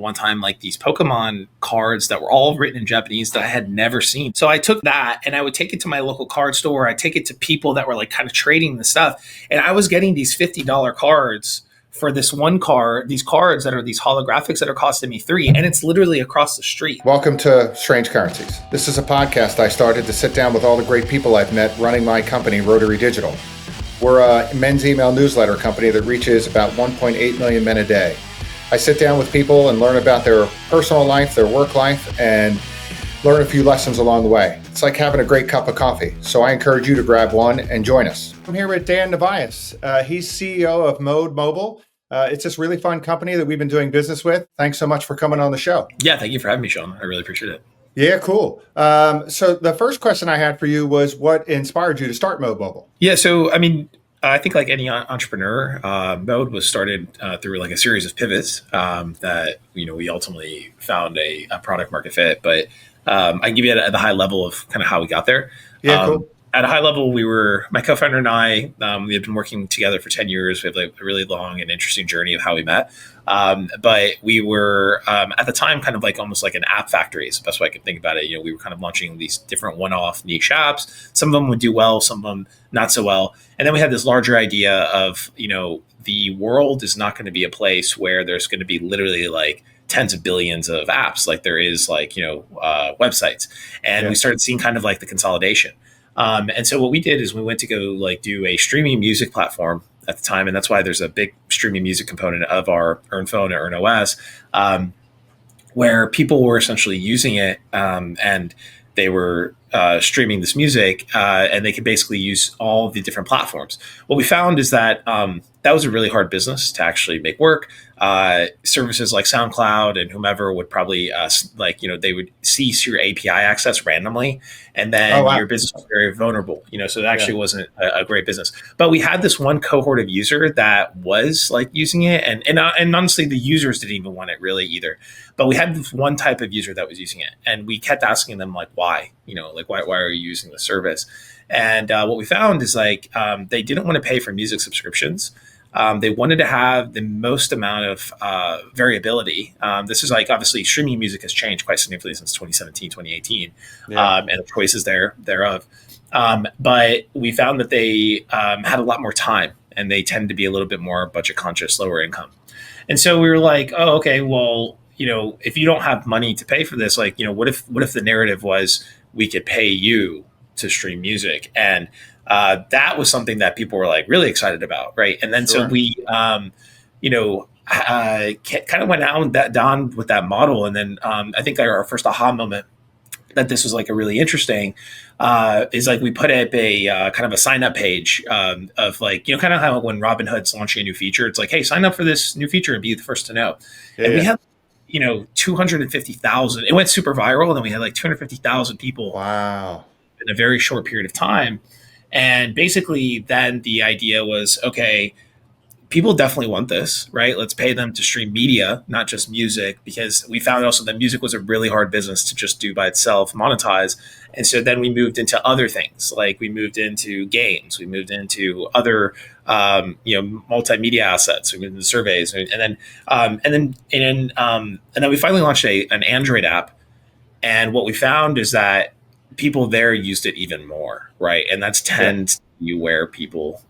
one time like these Pokemon cards that were all written in Japanese that I had never seen. So I took that and I would take it to my local card store. I take it to people that were like kind of trading the stuff. And I was getting these $50 cards for this one card, these cards that are these holographics that are costing me $3, and it's literally across the street. Welcome to Strange Currencies. This is a podcast I started to sit down with all the great people I've met running my company, Rotary Digital. We're a men's email newsletter company that reaches about 1.8 million men a day. I sit down with people and learn about their personal life, their work life, and learn a few lessons along the way. It's like having a great cup of coffee. So I encourage you to grab one and join us. I'm here with Dan Noveas. He's CEO of Mode Mobile. It's this really fun company that we've been doing business with. Thanks so much for coming on the show. Yeah, thank you for having me, Sean. I really appreciate it. Yeah, cool. So the first question I had for you was what inspired you to start Mode Mobile? Yeah, so I think like any entrepreneur, Mode was started through like a series of pivots that we ultimately found a product market fit. But I can give you at the high level of kind of how we got there. Yeah, cool. At a high level, my co-founder and I, we had been working together for 10 years. We have like a really long and interesting journey of how we met. But we were, at the time, kind of like almost like an app factory is the best way I could think about it. We were kind of launching these different one-off niche apps. Some of them would do well, some of them not so well. And then we had this larger idea of, the world is not going to be a place where there's going to be literally like tens of billions of apps like there is like, websites. And we started seeing kind of like the consolidation. And so what we did is we went to go like do a streaming music platform at the time. And that's why there's a big streaming music component of our EarnPhone and EarnOS, where people were essentially using it and they were streaming this music and they could basically use all the different platforms. What we found is that that was a really hard business to actually make work. Services like SoundCloud and whomever would probably they would cease your API access randomly, and then your business was very vulnerable. So it actually wasn't a great business. But we had this one cohort of user that was like using it, and honestly, the users didn't even want it really either. But we had this one type of user that was using it, and we kept asking them like, why? Why are you using the service? And what we found is like they didn't want to pay for music subscriptions. They wanted to have the most amount of variability. This is like, obviously, streaming music has changed quite significantly since 2017, 2018, and the choices thereof. But we found that they had a lot more time, and they tend to be a little bit more budget conscious, lower income. And so we were like, oh, okay, well, if you don't have money to pay for this, like, what if the narrative was we could pay you to stream music? And that was something that people were like really excited about, right? And then so we, kind of went down with that model. And then I think our first aha moment that this was like a really interesting is like we put up a kind of a sign up page of like, kind of how when Robinhood's launching a new feature, it's like, hey, sign up for this new feature and be the first to know. And we had 250,000. It went super viral, and then we had like 250,000 people. Wow. In a very short period of time. And basically then the idea was, okay, people definitely want this, right? Let's pay them to stream media, not just music, because we found also that music was a really hard business to just do by itself, monetize. And so then we moved into other things, like we moved into games, we moved into other, multimedia assets, we moved into surveys, and then we finally launched an Android app. And what we found is that people there used it even more, right? And that's tends to be where people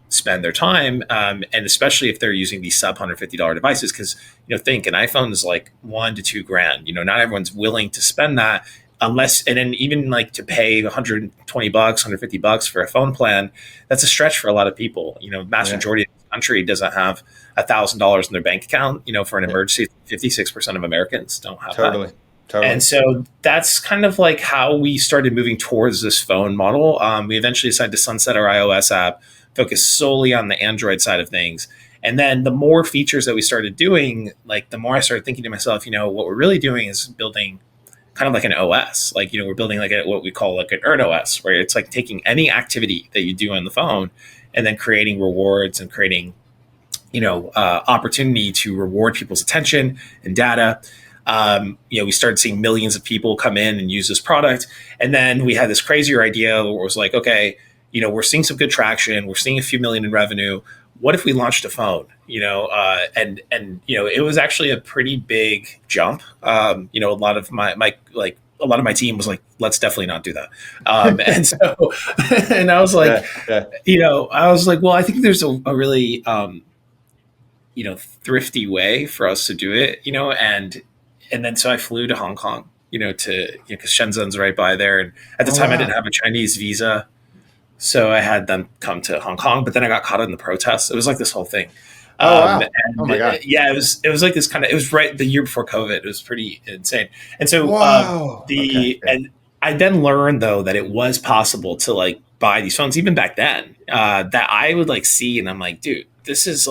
spend their time, and especially if they're using these sub $150 devices, because think an iPhone is like $1,000 to $2,000. Not everyone's willing to spend that unless, and then even like to pay $120, $150 for a phone plan. That's a stretch for a lot of people. Vast majority of the country doesn't have $1,000 in their bank account. For an emergency. 56% of Americans don't have that. Totally. And so that's kind of like how we started moving towards this phone model. We eventually decided to sunset our iOS app, focus solely on the Android side of things. And then the more features that we started doing, like the more I started thinking to myself, what we're really doing is building kind of like an OS. Like, we're building like what we call like an EarnOS, where it's like taking any activity that you do on the phone and then creating rewards and creating, opportunity to reward people's attention and data. We started seeing millions of people come in and use this product. And then we had this crazier idea where it was like, okay, we're seeing some good traction. We're seeing a few million in revenue. What if we launched a phone? it was actually a pretty big jump. A lot of a lot of my team was like, let's definitely not do that. And so, and I was like, Yeah. I was like, well, I think there's a really, thrifty way for us to do it, and then so I flew to Hong Kong, because Shenzhen's right by there. And at the time I didn't have a Chinese visa. So I had them come to Hong Kong, but then I got caught in the protests. It was like this whole thing. Oh, wow. And Oh my God. Yeah, it was like this it was right the year before COVID. It was pretty insane. And so, Wow. Okay. and I then learned though that it was possible to like buy these phones even back then, that I would like see. And I'm like, dude, this is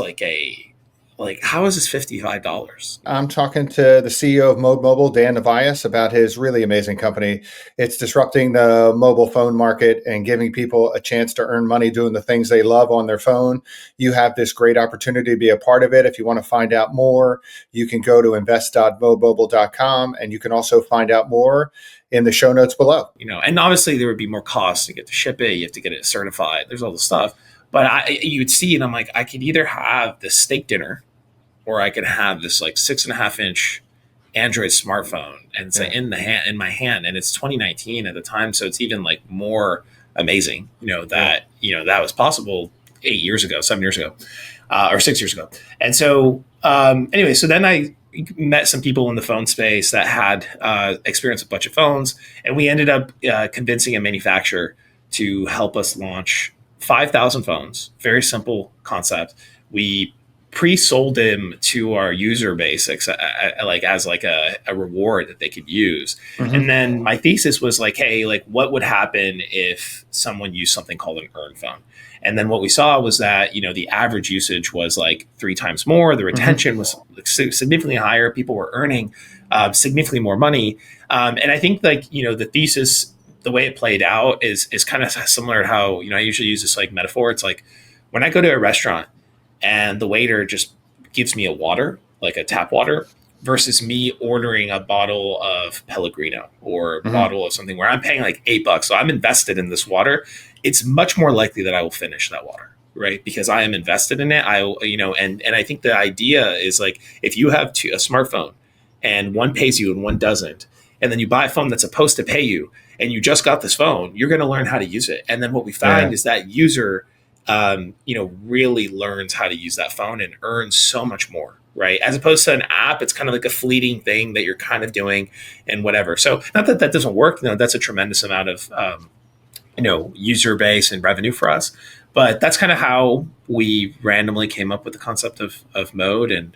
how is this $55? I'm talking to the CEO of Mode Mobile, Dan Noveas, about his really amazing company. It's disrupting the mobile phone market and giving people a chance to earn money doing the things they love on their phone. You have this great opportunity to be a part of it. If you want to find out more, you can go to invest.modemobile.com, and you can also find out more in the show notes below. And obviously there would be more costs to get to ship it. You have to get it certified. There's all this stuff. But you would see, and I'm like, I could either have this steak dinner, or I could have this like 6.5-inch Android smartphone, and it's in my hand, and it's 2019 at the time, so it's even like more amazing, that was possible 8 years ago, 7 years ago, or 6 years ago. And so anyway, so then I met some people in the phone space that had experience with a bunch of phones, and we ended up convincing a manufacturer to help us launch 5,000 phones. Very simple concept. We pre-sold them to our user base, as a reward that they could use. Mm-hmm. And then my thesis was like, hey, like what would happen if someone used something called an EarnPhone? And then what we saw was that, the average usage was like 3 times more. The retention was significantly higher. People were earning significantly more money. And I think the thesis, the way it played out is kind of similar to how, I usually use this like metaphor. It's like when I go to a restaurant and the waiter just gives me a water, like a tap water, versus me ordering a bottle of Pellegrino or a bottle of something where I'm paying like $8. So I'm invested in this water. It's much more likely that I will finish that water, right? Because I am invested in it. And I think the idea is like, if you have a smartphone and one pays you and one doesn't, and then you buy a phone that's supposed to pay you, and you just got this phone, you're going to learn how to use it. And then what we find is that user really learns how to use that phone and earns so much more, right? As opposed to an app, it's kind of like a fleeting thing that you're kind of doing and whatever. So not that that doesn't work. That's a tremendous amount of, user base and revenue for us. But that's kind of how we randomly came up with the concept of Mode, and,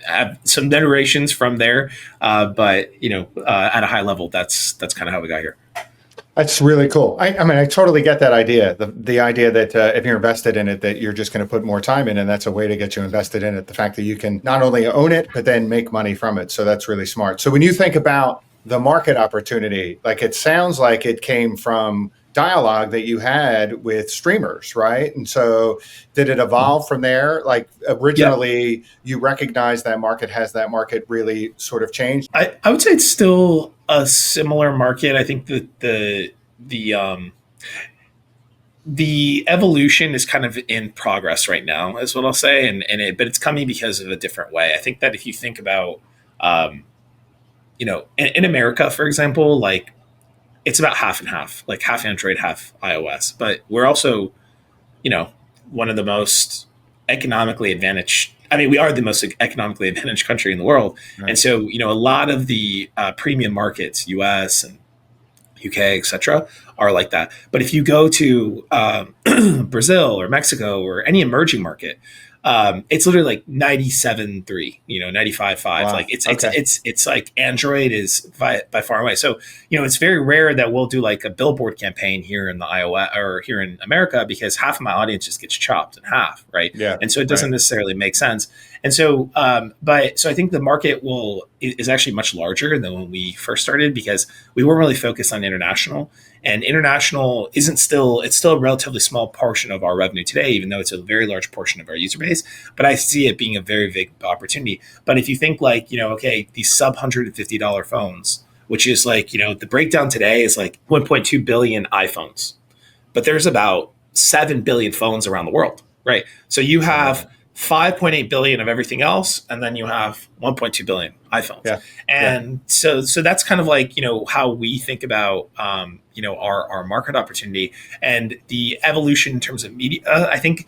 have some iterations from there. But at a high level, that's kind of how we got here. That's really cool. I mean, I totally get that idea. The idea that if you're invested in it, that you're just going to put more time in, and that's a way to get you invested in it. The fact that you can not only own it, but then make money from it. So that's really smart. So when you think about the market opportunity, like it sounds like it came from dialogue that you had with streamers, right? And so did it evolve from there? Like originally you recognized that market. Has that market really sort of changed? I would say it's still a similar market. I think that the evolution is kind of in progress right now, is what I'll say. But it's coming because of a different way. I think that if you think about, in America, for example, like it's about half and half, like half Android, half iOS. But we're also, one of the most economically advantaged. I mean, we are the most economically advantaged country in the world. Right. And so, a lot of the premium markets, US and UK, et cetera, are like that. But if you go to Brazil or Mexico or any emerging market, it's literally like 97.3, 95.5. Wow. Like it's like Android is by far away. So, it's very rare that we'll do like a billboard campaign here in the iOS or here in America, because half of my audience just gets chopped in half. Right. Yeah. And so it doesn't necessarily make sense. And so, so I think the market is actually much larger than when we first started, because we weren't really focused on international. And international it's still a relatively small portion of our revenue today, even though it's a very large portion of our user base. But I see it being a very big opportunity. But if you think like, these sub $150 phones, which is like, the breakdown today is like 1.2 billion iPhones, but there's about 7 billion phones around the world. right? So you Yeah. have 5.8 billion of everything else, and then you have 1.2 billion iPhones. Yeah. Yeah. And so that's kind of like, how we think about, our market opportunity and the evolution in terms of media. I think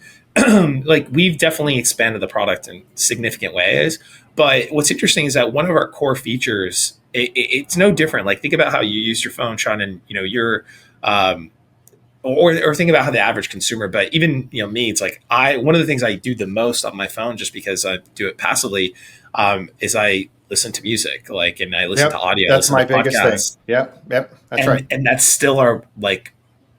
like we've definitely expanded the product in significant ways. But what's interesting is that one of our core features, it's no different. Like think about how you use your phone, Sean, and you're um, or think about how the average consumer, but even me, it's like one of the things I do the most on my phone, just because I do it passively, is I listen to music, like, and I listen to Yep. audio, I That's listen to my biggest thing. podcasts, Yep. Yep. That's right. and that's still our like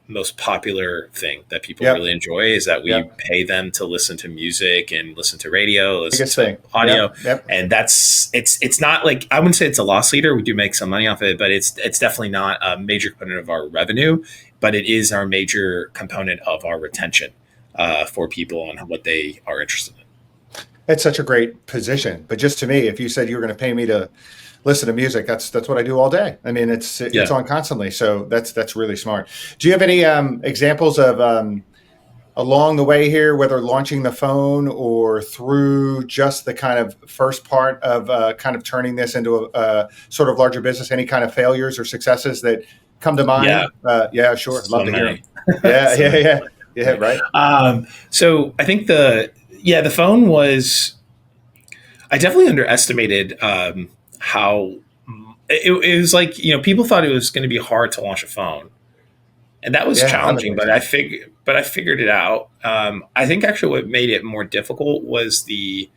most popular thing that people really Yep. enjoy, is that we Yep. pay them to listen to music and listen to radio, listen Biggest to thing. audio. Yep. Yep. And it's not like, I wouldn't say it's a loss leader. We do make some money off of it, but it's definitely not a major component of our revenue, but it is our major component of our retention for people and what they are interested in. It's such a great position. But just to me, if you said you were going to pay me to listen to music, that's what I do all day. I mean, it's Yeah. on constantly. So that's really smart. Do you have any examples of along the way here, whether launching the phone or through just the kind of first part of kind of turning this into a sort of larger business, any kind of failures or successes that come to Yeah. mind? Yeah, sure. So Love to hear them. many. Yeah, So yeah, many. yeah. Yeah, right. So I think the phone was, I definitely underestimated how it was like, people thought it was going to be hard to launch a phone, and that was Yeah, I'm the challenging. But I figured it out. I think actually what made it more difficult was the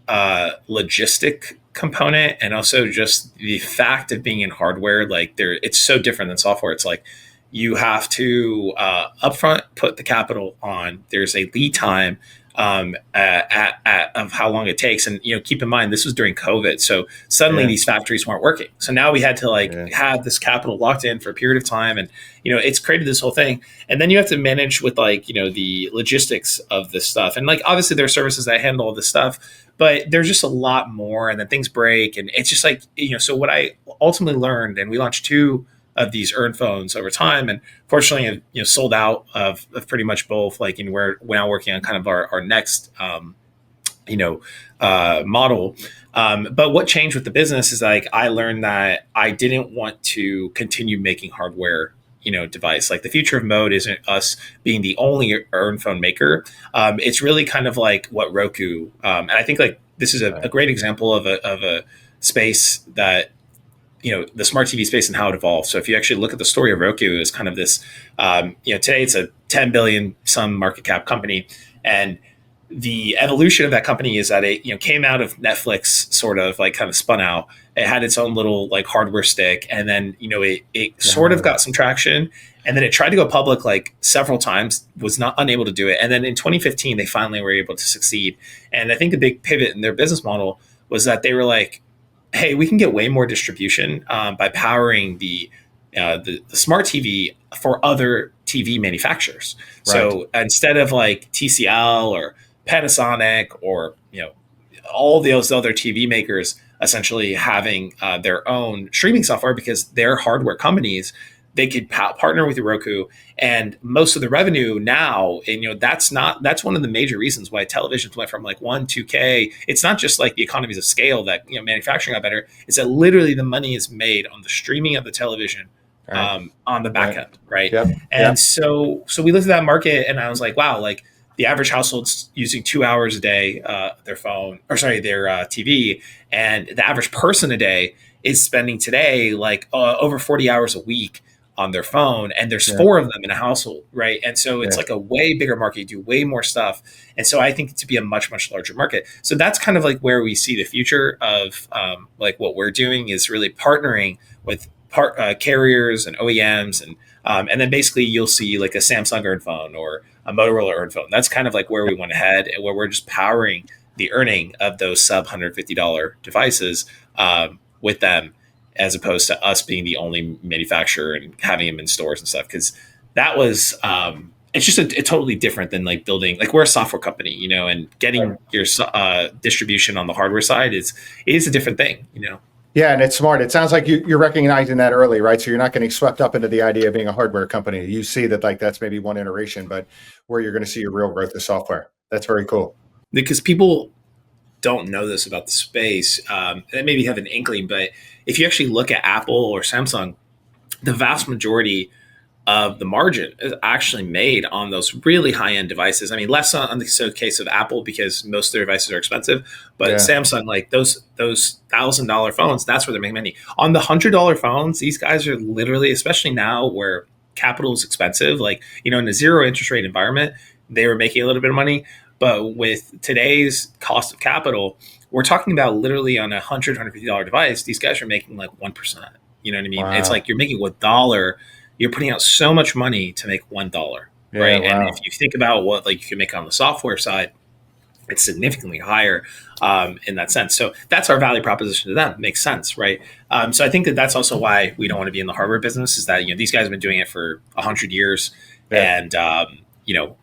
logistic component, and also just the fact of being in hardware. Like it's so different than software. It's like you have to upfront put the capital on. There's a lead time of how long it takes, and keep in mind this was during COVID, so suddenly Yeah, these factories weren't working. So now we had to like yeah, have this capital locked in for a period of time, and it's created this whole thing. And then you have to manage with like the logistics of this stuff, and like obviously there are services that handle all this stuff, but there's just a lot more, and then things break, and it's just like so what I ultimately learned, and we launched two of these EarnPhones over time, and fortunately have sold out of pretty much both. Like, and we're now working on kind of our next model. But what changed with the business is like I learned that I didn't want to continue making hardware device. Like the future of Mode isn't us being the only EarnPhone maker. It's really kind of like what Roku, and I think like this is a right. great example of a space that the smart TV space and how it evolved. So if you actually look at the story of Roku, is kind of this, today it's a 10 billion some market cap company, and the evolution of that company is that it came out of Netflix, sort of like kind of spun out. It had its own little like hardware stick, and then it sort of got some traction, and then it tried to go public like several times, was not unable to do it, and then in 2015 they finally were able to succeed. And I think the big pivot in their business model was that they were like, hey, we can get way more distribution by powering the smart TV for other TV manufacturers. Right. So instead of like TCL or Panasonic or all those other TV makers essentially having their own streaming software, because they're hardware companies, they could partner with Roku, and most of the revenue now, and that's one of the major reasons why televisions went from like 2K. It's not just like the economies of scale that manufacturing got better. It's that literally the money is made on the streaming of the television, Right. on the back end, right? Yep. And Yep. so we looked at that market, and I was like, wow, like the average household's using 2 hours a day their phone, or sorry, their TV, and the average person a day is spending today like over 40 hours a week on their phone, and there's Yeah. four of them in a household, right? And so it's Yeah. like a way bigger market. You do way more stuff, and so I think it to be a much larger market. So that's kind of like where we see the future of like what we're doing is really partnering with carriers and OEMs, and then basically you'll see like a Samsung EarnPhone or a Motorola EarnPhone. That's kind of like where we want to head, and where we're just powering the earning of those sub $150 devices with them, as opposed to us being the only manufacturer and having them in stores and stuff. Because that was it's just a totally different than like building, like we're a software company, and getting Right. your distribution on the hardware side is a different thing. Yeah, and it's smart. It sounds like you're recognizing that early, right? So you're not getting swept up into the idea of being a hardware company. You see that like that's maybe one iteration, but where you're going to see your real growth is software. That's very cool. Because people don't know this about the space. They maybe have an inkling, but if you actually look at Apple or Samsung, the vast majority of the margin is actually made on those really high end devices. I mean, less on the case of Apple because most of their devices are expensive, but Yeah. Samsung, like those $1,000 phones, that's where they're making money. On the $100 phones, these guys are literally, especially now where capital is expensive, like in a zero interest rate environment, they were making a little bit of money. But with today's cost of capital, we're talking about literally on a $150 device, these guys are making like 1%. You know what I mean? It's Wow. like you're making $1, you're putting out so much money to make $1, Yeah. right? And Wow. if you think about what like you can make on the software side, it's significantly higher in that sense. So that's our value proposition to them. It makes sense, right? So I think that that's also why we don't want to be in the hardware business. Is that these guys have been doing it for 100 years, Yeah. and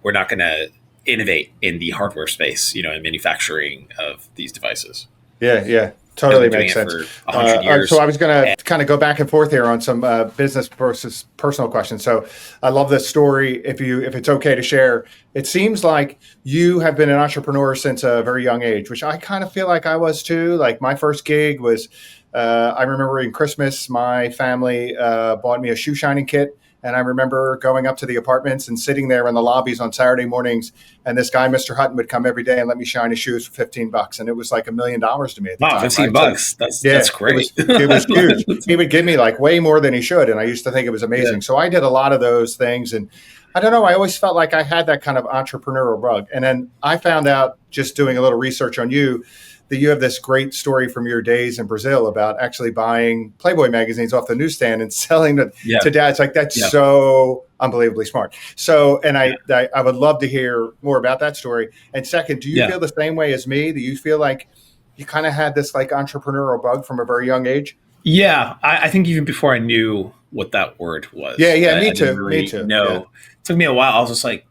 we're not going to innovate in the hardware space, in manufacturing of these devices. Yeah. Yeah. Guys have Totally been doing makes it sense. for 100 All right, so years. I was going to kind of go back and forth here on some business versus personal questions. So I love this story. If it's okay to share, it seems like you have been an entrepreneur since a very young age, which I kind of feel like I was too. Like my first gig was, I remember in Christmas, my family bought me a shoe shining kit. And I remember going up to the apartments and sitting there in the lobbies on Saturday mornings. And this guy, Mr. Hutton, would come every day and let me shine his shoes for $15. And it was like $1 million to me at the Wow, time, 15 right? So bucks. yeah, That's it great. was it was huge. He would give me like way more than he should, and I used to think it was Yeah. amazing. So I did a lot of those things, and I don't know. I always felt like I had that kind of entrepreneurial bug. And then I found out just doing a little research on you that you have this great story from your days in Brazil about actually buying Playboy magazines off the newsstand and selling them Yeah. to dads. Like that's Yeah. so unbelievably smart. So, and I would love to hear more about that story. And second, do you Yeah. feel the same way as me? Do you feel like you kind of had this like entrepreneurial bug from a very young age? Yeah, I think even before I knew what that word Yeah, was, yeah, me I didn't too. Me really too. Yeah. know. It took me a while. I was just like,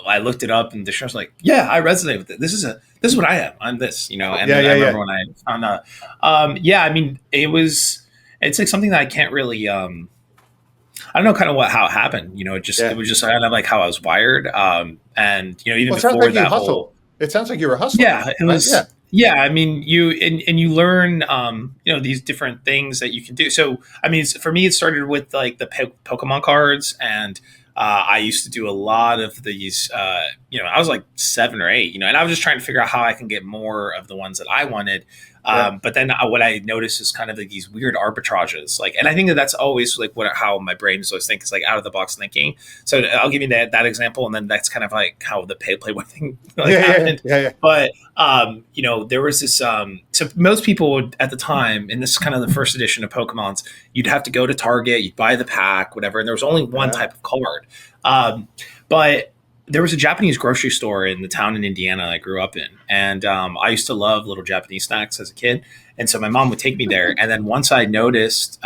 I looked it up, and the show was like, yeah, I resonate with it. This is what I am. I'm this, And Yeah, then I yeah, yeah. remember when I found out. Yeah, I mean, it's like something that I can't really. I don't know, kind of how it happened. It Yeah. was just kind of like how I was wired. And even Well, it sounds before like you that whole. hustled. It sounds like you're a hustler, Yeah, it right? Yeah. was. Yeah, I mean, you learn, these different things that you can do. So, I mean, for me, it started with like the Pokemon cards, and I used to do a lot of these. I was like 7 or 8, and I was just trying to figure out how I can get more of the ones that I wanted. Yeah. But then what I noticed is kind of like these weird arbitrages, like, and I think that that's always like how my brain is always thinking, is like out of the box thinking. So I'll give you that example, and then that's kind of like how the Playboy thing like Yeah. Yeah. happened. Yeah. Yeah. But there was this. So most people would, at the time, and this is kind of the first edition of Pokemon's, you'd have to go to Target, you'd buy the pack, whatever, and there was only one Yeah. type of card. But there was a Japanese grocery store in the town in Indiana I grew up in, and I used to love little Japanese snacks as a kid, and so my mom would take me there. And then once I noticed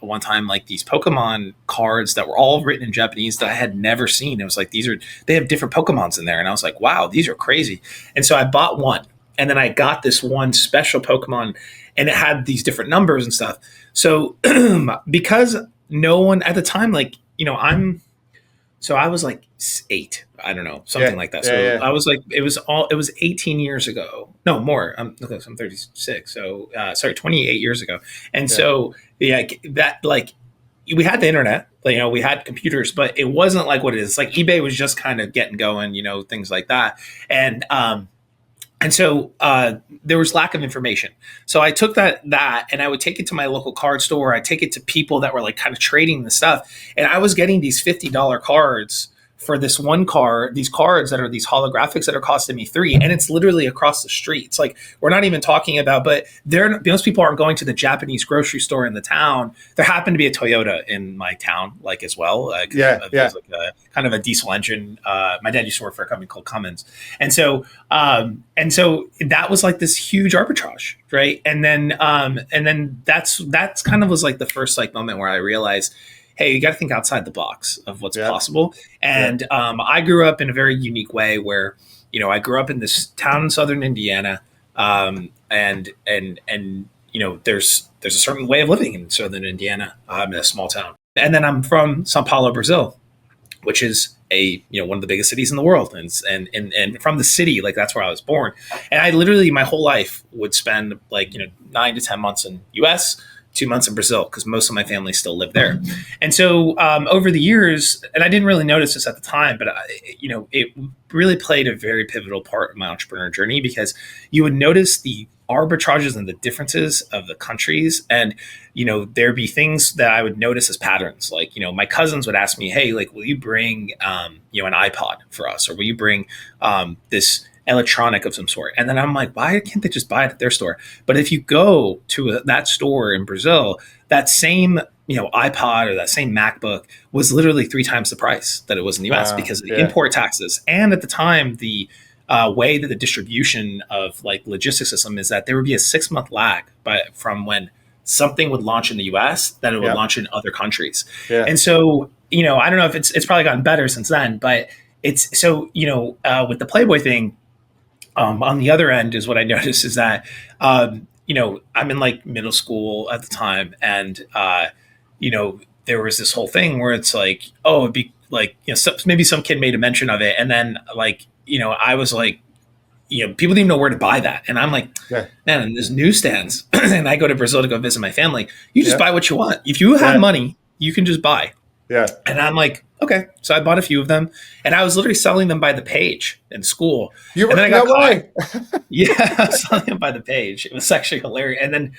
one time like these Pokemon cards that were all written in Japanese that I had never seen. It was like they have different Pokemons in there, and I was like, wow, these are crazy. And so I bought one, and then I got this one special Pokemon, and it had these different numbers and stuff. So because no one at the time, like so I was like 8, I don't know, something Yeah. like that. Yeah. So Yeah. I was like, it was 18 years ago. No, more. I'm 36. So, sorry, 28 years ago. And Yeah. so, yeah, that like, we had the internet, we had computers, but it wasn't like what it is. Like eBay was just kind of getting going, things like that. And so there was lack of information. So I took that and I would take it to my local card store. I'd take it to people that were like kind of trading the stuff. And I was getting these $50 cards for this one card, these cards that are these holographics that are costing me 3, and it's literally across the street. It's like, we're not even talking about, but most people aren't going to the Japanese grocery store in the town. There happened to be a Toyota in my town, like, as well. Yeah. It Yeah. was like kind of a diesel engine. My dad used to work for a company called Cummins. And so that was like this huge arbitrage. Right. And then that's kind of was like the first like moment where I realized, hey, you got to think outside the box of what's Yeah. possible. And I grew up in a very unique way where, I grew up in this town in southern Indiana, and there's a certain way of living in southern Indiana. I'm in a small town, and then I'm from Sao Paulo, Brazil, which is one of the biggest cities in the world, and from the city, like that's where I was born. And I literally my whole life would spend 9 to 10 months in U.S., 2 months in Brazil, because most of my family still live there. And so over the years, and I didn't really notice this at the time, but it really played a very pivotal part of my entrepreneur journey, because you would notice the arbitrages and the differences of the countries. And, there'd be things that I would notice as patterns. Like, my cousins would ask me, hey, like, will you bring, an iPod for us? Or will you bring this electronic of some sort? And then I'm like, why can't they just buy it at their store? But if you go to that store in Brazil, that same iPod or that same MacBook was literally 3 times the price that it was in the US, because of the import taxes. And at the time, the way that the distribution of logistics system is that there would be a 6-month lag from when something would launch in the US that it would launch in other countries. And so, I don't know if it's probably gotten better since then, but it's so, with the Playboy thing, on the other end is what I noticed is that, I'm in middle school at the time. And, there was this whole thing where it's like, oh, it'd be maybe some kid made a mention of it. And then I was like, people didn't even know where to buy that. And I'm like, man, there's newsstands. And I go to Brazil to go visit my family. You just buy what you want. If you have money, you can just buy. And I'm like, okay. So I bought a few of them, and I was literally selling them by the page in school. You were, and then I got caught. I was selling them by the page. It was actually hilarious. And then,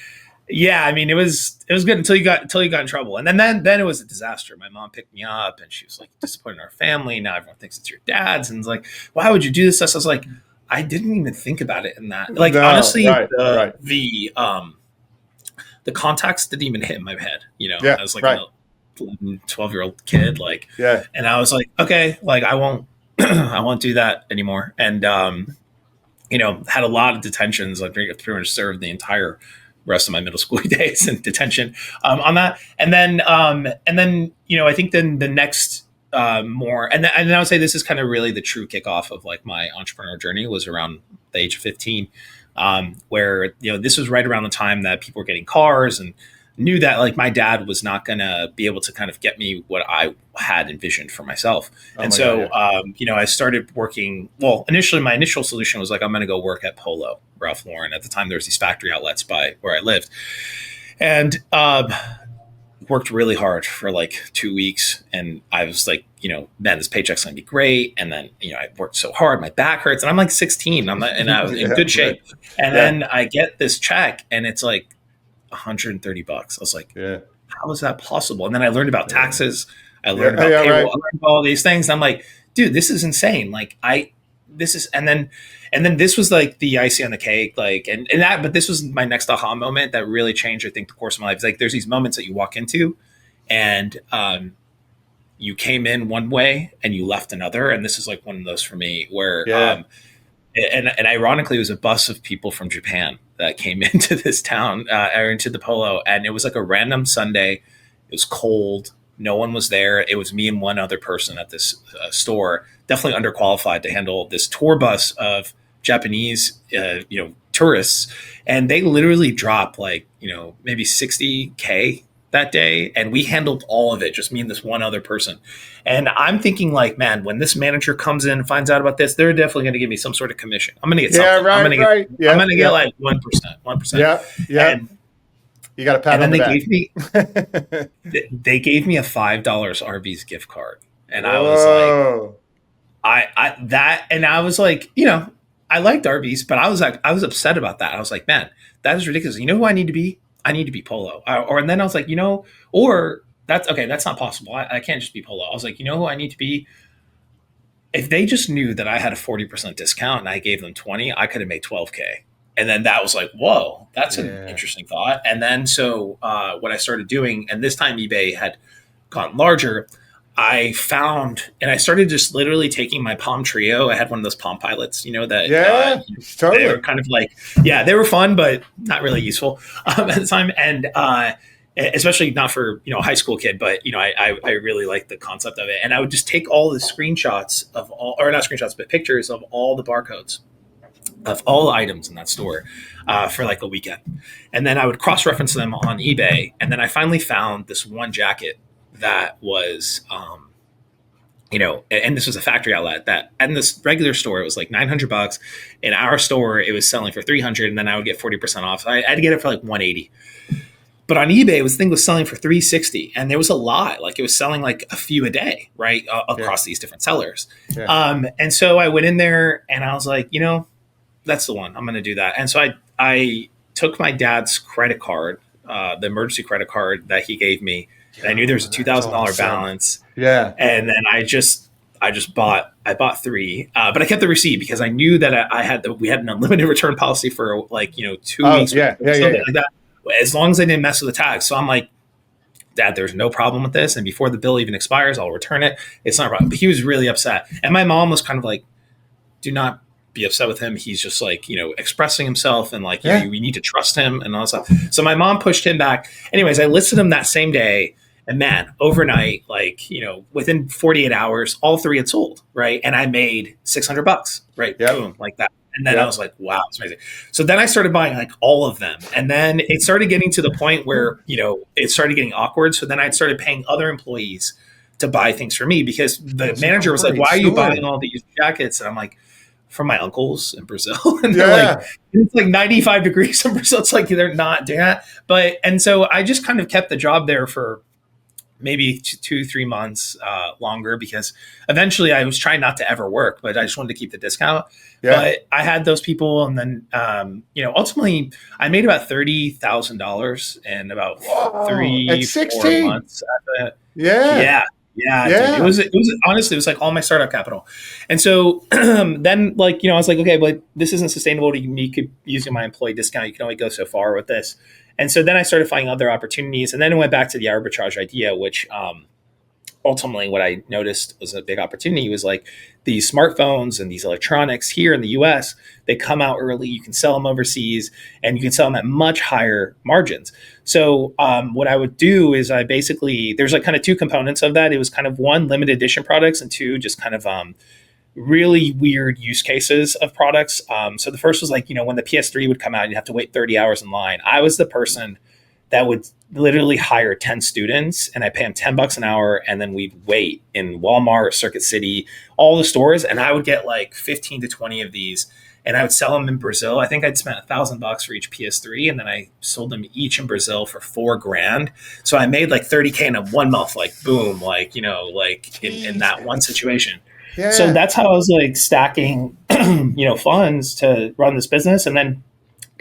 it was good until you got in trouble. And then it was a disaster. My mom picked me up, and she was like, disappointing our family. Now everyone thinks it's your dad's. And it's like, why would you do this? I was like, I didn't even think about it in that. Honestly, the context didn't even hit in my head. I was like a 12-year-old kid. And I was like, okay, I won't, I won't do that anymore. And, had a lot of detentions. Pretty much served the entire rest of my middle school days in detention on that. And then, I think then the next, more, and I would say this is kind of really the true kickoff of my entrepreneurial journey was around the age of 15, where, this was right around the time that people were getting cars, and knew that my dad was not going to be able to kind of get me what I had envisioned for myself. I started working. Well, initially my initial solution was I'm going to go work at Polo, Ralph Lauren. At the time, there was these factory outlets by where I lived, and worked really hard for 2 weeks. And I was like, man, this paycheck's going to be great. And then, I worked so hard, my back hurts, and I'm 16, and I was in good shape. And then I get this check, and it's $130. I was like, how is that possible? And then I learned about taxes. I learned about payroll. I learned about all these things. And I'm like, dude, this is insane. And then this was the icing on the cake. But this was my next aha moment that really changed, I think, the course of my life. It's there's these moments that you walk into, and you came in one way and you left another. And this is one of those for me where, and ironically, it was a bus of people from Japan that came into this town, or into the Polo. And it was a random Sunday. It was cold. No one was there. It was me and one other person at this store, definitely underqualified to handle this tour bus of Japanese, tourists. And they literally dropped maybe $60K that day. And we handled all of it, just me and this one other person. And I'm thinking man, when this manager comes in and finds out about this, they're definitely going to give me some sort of commission. I'm going to get something. I'm going to get 1%. Yeah. And you got to pat on the back. They gave me a $5 Arby's gift card. And I was I was like, I liked Arby's, but I was upset about that. I was like, man, that is ridiculous. You know who I need to be? I need to be Polo. And then I was like, or that's okay. That's not possible. I can't just be Polo. I was like, who I need to be? If they just knew that I had a 40% discount and I gave them 20, I could have made 12K. And then that was like, whoa, that's an interesting thought. And then so what I started doing, and this time eBay had gotten larger, I found, and I started just literally taking my Palm Trio. I had one of those Palm Pilots, that totally. They were kind of they were fun, but not really useful at the time. And especially not for, a high school kid, but, I really liked the concept of it. And I would just take all the screenshots of all, or not screenshots, but pictures of all the barcodes. of all items in that store for like a weekend. And then I would cross reference them on eBay. And then I finally found this one jacket that was, and this was a factory outlet that in this regular store, it was like $900. In our store, it was selling for 300, and then I would get 40% off. So I had to get it for like 180. But on eBay, this thing was selling for 360, and there was a lot. Like it was selling like a few a day, right, across these different sellers. Yeah. And so I went in there, and I was like, that's the one. I'm going to do that. And so I took my dad's credit card, the emergency credit card that he gave me, and I knew there was a $2,000 balance. Yeah. And then I bought three, but I kept the receipt because I knew that we had an unlimited return policy for like 2 weeks. Yeah. Like that, as long as I didn't mess with the tags. So I'm like, Dad, there's no problem with this. And before the bill even expires, I'll return it. It's not a problem. But he was really upset. And my mom was kind of like, do not be upset with him. He's just like, expressing himself, and like, we need to trust him and all that stuff. So my mom pushed him back. Anyways, I listed him that same day. And man, overnight, like, within 48 hours, all three had sold, right? And I made $600, right? Yep. Boom, like that. And then I was like, wow, it's amazing. So then I started buying like all of them. And then it started getting to the point where, it started getting awkward. So then I started paying other employees to buy things for me, because the manager was like, why are you buying all these jackets? And I'm like, from my uncles in Brazil. And they're like, it's like 95 degrees in Brazil. It's like, they're not doing that. And so I just kind of kept the job there for maybe 2-3 months longer, because eventually I was trying not to ever work, but I just wanted to keep the discount. Yeah. But I had those people, and then ultimately I made about $30,000 in about 3-4 months. Yeah. Dude. It was honestly, it was like all my startup capital. And so then I was like, okay, but this isn't sustainable to me using my employee discount. You can only go so far with this. And so then I started finding other opportunities, and then it went back to the arbitrage idea, which ultimately what I noticed was a big opportunity was like these smartphones and these electronics here in the US, they come out early, you can sell them overseas, and you can sell them at much higher margins. So what I would do is there's like kind of two components of that. It was kind of one, limited edition products, and two, just kind of really weird use cases of products. So the first was like, when the PS3 would come out, you'd have to wait 30 hours in line. I was the person that would literally hire 10 students, and I pay them $10 an hour. And then we'd wait in Walmart, Circuit City, all the stores. And I would get like 15 to 20 of these, and I would sell them in Brazil. I think I'd spent $1,000 for each PS3. And then I sold them each in Brazil for $4,000. So I made like 30K in 1 month, like boom, like, in that one situation. Yeah. So that's how I was like stacking, funds to run this business. And then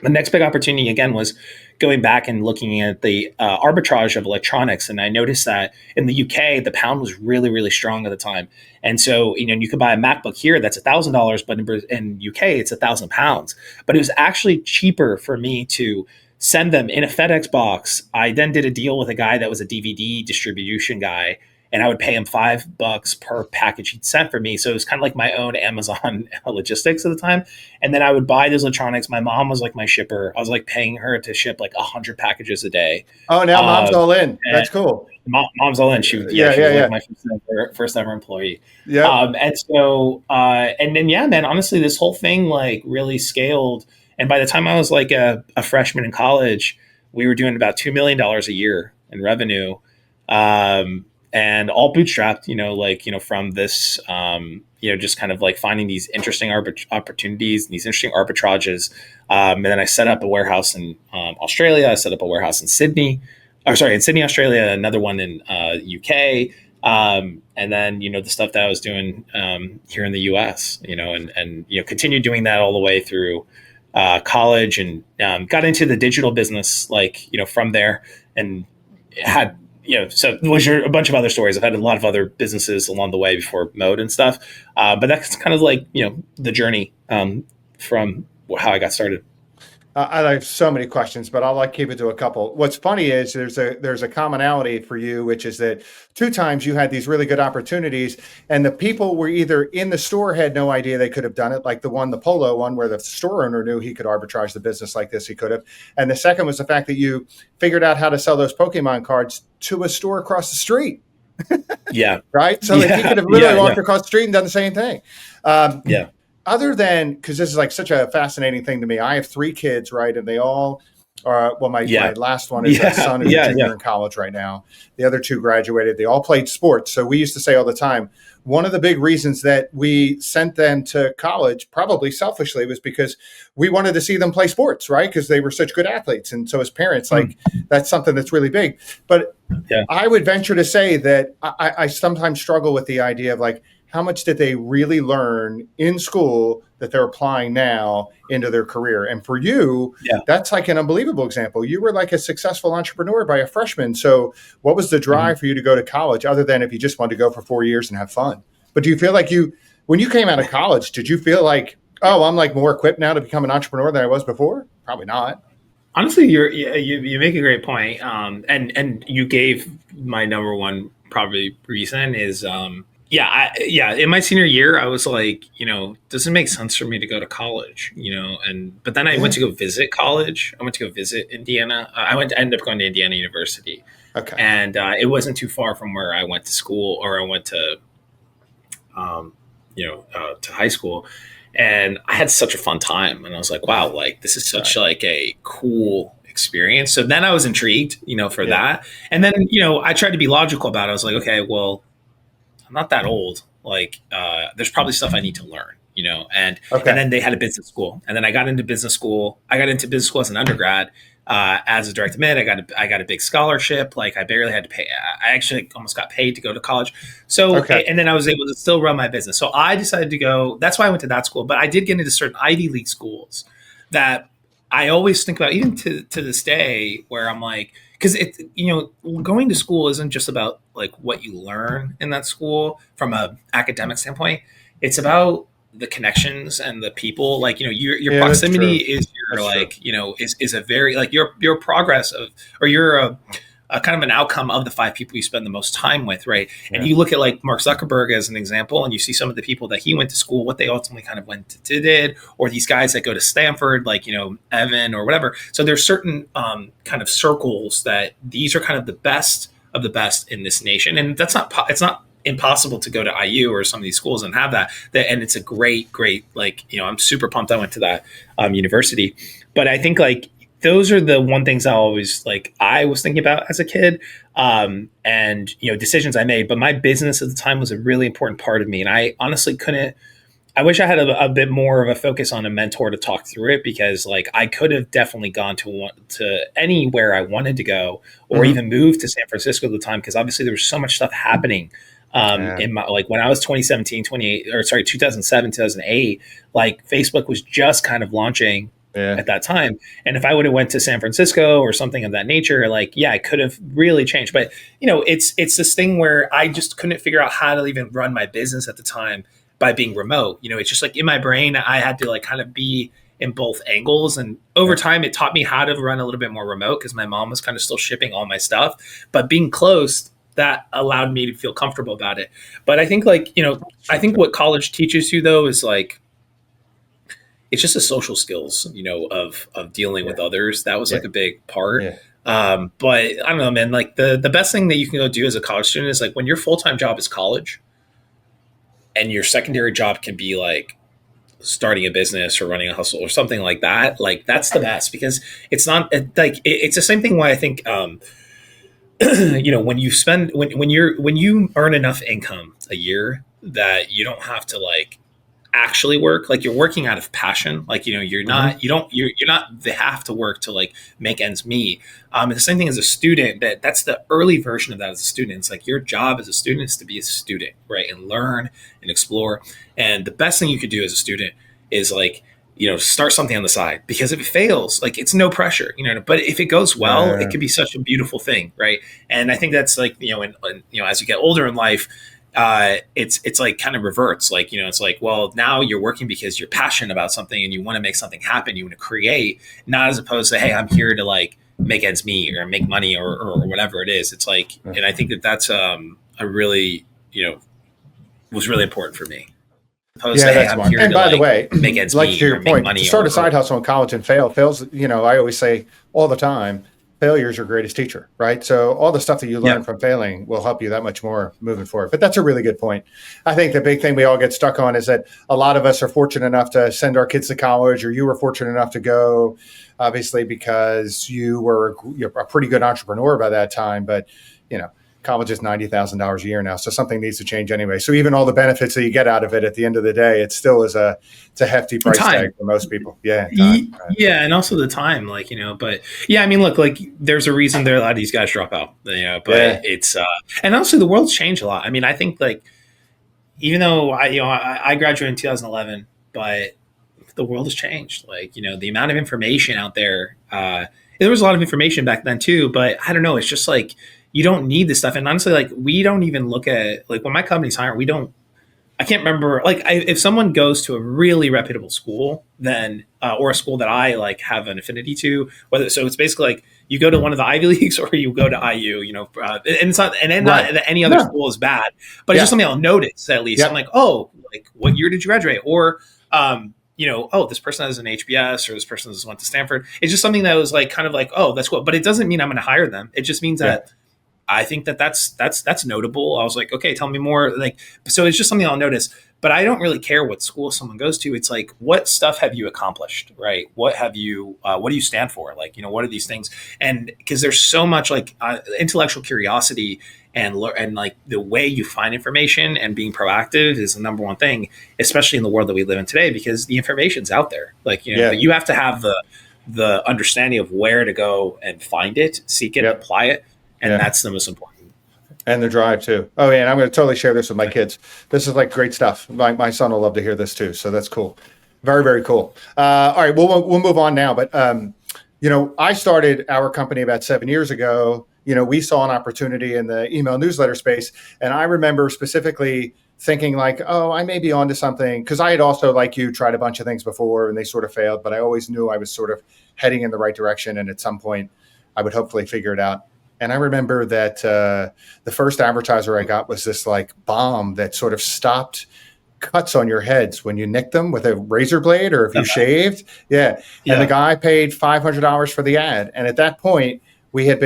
the next big opportunity again was going back and looking at the arbitrage of electronics. And I noticed that in the UK, the pound was really, really strong at the time. And so, you could buy a MacBook here that's $1,000, but in UK, it's £1,000. But it was actually cheaper for me to send them in a FedEx box. I then did a deal with a guy that was a DVD distribution guy, and I would pay him $5 per package he'd sent for me. So it was kind of like my own Amazon logistics at the time. And then I would buy those electronics. My mom was like my shipper. I was like paying her to ship like 100 packages a day. Oh, now mom's all in. That's cool. Mom's all in. She was like my first ever employee. Yeah. And then, man, honestly, this whole thing like really scaled. And by the time I was like a freshman in college, we were doing about $2 million a year in revenue. And all bootstrapped, from this, just kind of like finding these interesting opportunities, these interesting arbitrages. And then I set up a warehouse in Australia. I set up a warehouse in Sydney, Australia, another one in UK. And then, the stuff that I was doing here in the US, and continued doing that all the way through college, and got into the digital business, from there, and had, so was a bunch of other stories. I've had a lot of other businesses along the way before Mode and stuff. But that's kind of like, the journey from how I got started. I have so many questions, but I'll keep it to a couple. What's funny is there's a commonality for you, which is that 2 times you had these really good opportunities, and the people were either in the store had no idea they could have done it, like the Polo one, where the store owner knew he could arbitrage the business like this, he could have. And the second was the fact that you figured out how to sell those Pokemon cards to a store across the street. Yeah. Right? So he could have literally walked across the street and done the same thing. other than, because this is like such a fascinating thing to me, I have 3 kids, right? And they all are, well, my Yeah. last one is a Yeah. son who's a Yeah. Yeah. junior in college right now. The other 2 graduated. They all played sports. So we used to say all the time, one of the big reasons that we sent them to college, probably selfishly, was because we wanted to see them play sports, right? Because they were such good athletes. And so as parents, like, that's something that's really big. But Yeah. I would venture to say that I sometimes struggle with the idea of like, how much did they really learn in school that they're applying now into their career? And for you, Yeah. that's like an unbelievable example. You were like a successful entrepreneur by a freshman. So what was the drive for you to go to college, other than if you just wanted to go for 4 years and have fun? But do you feel like when you came out of college, did you feel like, oh, I'm like more equipped now to become an entrepreneur than I was before? Probably not. Honestly, you make a great point. And you gave my number one probably reason is in my senior year I was like, does it make sense for me to go to college, but then I went to go visit college. I went to go visit Indiana. Ended up going to Indiana University. Okay. And it wasn't too far from where I went to school, or I went to to high school. And I had such a fun time, and I was like, wow, like this is such like a cool experience. So then I was intrigued, for that. And then, I tried to be logical about it. I was like, okay, well, I'm not that old. Like, there's probably stuff I need to learn, and then they had a business school, and then I got into business school. I got into business school as an undergrad. As a direct admit, I got a big scholarship. Like, I barely had to pay. I actually almost got paid to go to college. So, and then I was able to still run my business. So I decided to go. That's why I went to that school. But I did get into certain Ivy League schools that I always think about, even to this day, where I'm like, because going to school isn't just about like what you learn in that school from a academic standpoint. It's about the connections and the people. Like, your proximity is your is a very like your progress of, or you're a kind of an outcome of the 5 people you spend the most time with, right? Yeah. And you look at like Mark Zuckerberg as an example, and you see some of the people that he went to school, what they ultimately kind of went to did, or these guys that go to Stanford, like, Evan or whatever. So there's certain kind of circles that these are kind of the best in this nation. And it's not impossible to go to IU or some of these schools and have that. And it's a great, like, I'm super pumped I went to that university. But I think like, those are the one things I always I was thinking about as a kid, and decisions I made. But my business at the time was a really important part of me, and I honestly couldn't. I wish I had a bit more of a focus on a mentor to talk through it, because like I could have definitely gone to anywhere I wanted to go, or even moved to San Francisco at the time, because obviously there was so much stuff happening. In my, like when I was 2007, 2008, like Facebook was just kind of launching. Yeah. At that time. And if I would have went to San Francisco or something of that nature, like, I could have really changed. But, it's this thing where I just couldn't figure out how to even run my business at the time by being remote. It's just like in my brain, I had to like kind of be in both angles. And over time, it taught me how to run a little bit more remote, because my mom was kind of still shipping all my stuff. But being close, that allowed me to feel comfortable about it. But I think like, I think what college teaches you though is like, it's just the social skills, of dealing with others. That was like a big part. Yeah. But I don't know, man, like the best thing that you can go do as a college student is like when your full-time job is college and your secondary job can be like starting a business or running a hustle or something like that. Like that's the best, because it's not like, it's the same thing why I think, when you earn enough income a year that you don't have to like actually work, like you're working out of passion, like you're not they have to work to like make ends meet. And the same thing as a student, that's the early version of that as a student. It's like your job as a student is to be a student, right, and learn and explore. And the best thing you could do as a student is like start something on the side, because if it fails, like it's no pressure, but if it goes well, it could be such a beautiful thing, right? And I think that's like as you get older in life, it's like kind of reverts, like it's like, well, now you're working because you're passionate about something and you want to make something happen, you want to create, not as opposed to, hey, I'm here to like make ends meet or make money or whatever it is. It's like, and I think that's a really was really important for me. And by the way, make ends like meet to your point, money to start a side hustle in college and fails, I always say all the time, failure is your greatest teacher, right? So all the stuff that you learn from failing will help you that much more moving forward. But that's a really good point. I think the big thing we all get stuck on is that a lot of us are fortunate enough to send our kids to college, or you were fortunate enough to go, obviously, because you're a pretty good entrepreneur by that time. But, college is $90,000 a year now. So something needs to change anyway. So even all the benefits that you get out of it at the end of the day, it still is it's a hefty price tag for most people. Yeah. Time, right. Yeah. And also the time, but yeah, I mean, look, there's a reason there a lot of these guys drop out, but it's, and also the world's changed a lot. I mean, I think even though I graduated in 2011, but the world has changed. The amount of information out there, there was a lot of information back then too, but I don't know. It's just you don't need this stuff. And honestly, we don't even look at when my company's hiring, I can't remember, if someone goes to a really reputable school, then, or a school that I have an affinity to, so it's basically you go to one of the Ivy Leagues or you go to IU, and it's not, and then not that any other school is bad, but it's just something I'll notice at least. I'm what year did you graduate? Or, this person has an HBS, or this person has went to Stanford. It's just something that was oh, that's cool. But it doesn't mean I'm going to hire them. It just means that I think that's notable. I was okay, tell me more. So it's just something I'll notice, but I don't really care what school someone goes to. It's what stuff have you accomplished, right? What do you stand for? What are these things? And because there's so much intellectual curiosity and the way you find information and being proactive is the number one thing, especially in the world that we live in today, because the information's out there. But you have to have the understanding of where to go and find it, seek it, apply it. And that's the most important. And the drive too. Oh yeah, and I'm going to totally share this with my kids. This is great stuff. My son will love to hear this too. So that's cool. Very, very cool. All right, we'll move on now. But I started our company about 7 years ago. We saw an opportunity in the email newsletter space, and I remember specifically thinking oh, I may be onto something, because I had also, like you, tried a bunch of things before and they sort of failed. But I always knew I was sort of heading in the right direction, and at some point, I would hopefully figure it out. And I remember that the first advertiser I got was this bomb that sort of stopped cuts on your heads when you nicked them with a razor blade or if you shaved. Yeah. And the guy paid $500 for the ad. And at that point, we had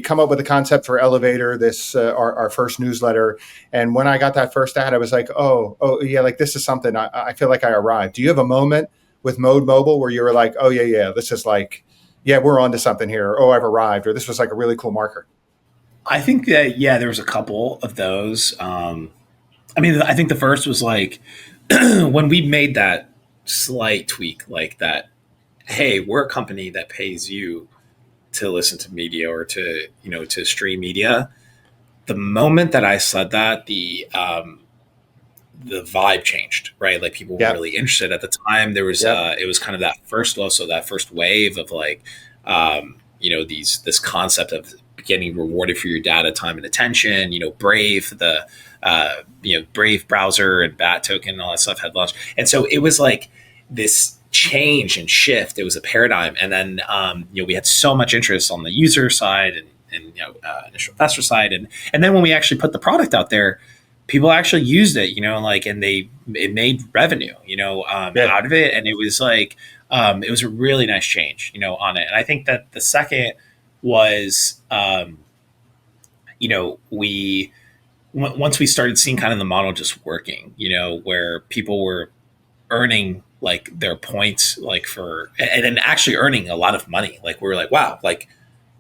come up with a concept for Elevator, this our first newsletter. And when I got that first ad, I was oh yeah, this is something. I feel like I arrived. Do you have a moment with Mode Mobile where you were oh yeah, this is we're onto something here. Oh, I've arrived. Or this was a really cool marker. I think that, there was a couple of those. I think the first was when we made that slight tweak, that, hey, we're a company that pays you to listen to media or to stream media. The moment that I said that, the vibe changed, right? People were really interested at the time. There was, it was kind of that first wave of this concept of getting rewarded for your data, time, and attention. Brave, Brave browser and BAT token and all that stuff had launched. And so it was this change and shift. It was a paradigm. And then, we had so much interest on the user side and initial investor side. And then when we actually put the product out there, people actually used it, and it made revenue, out of it. And it was it was a really nice change, on it. And I think that the second was, once we started seeing kind of the model just working, where people were earning their points, and then actually earning a lot of money. We were wow,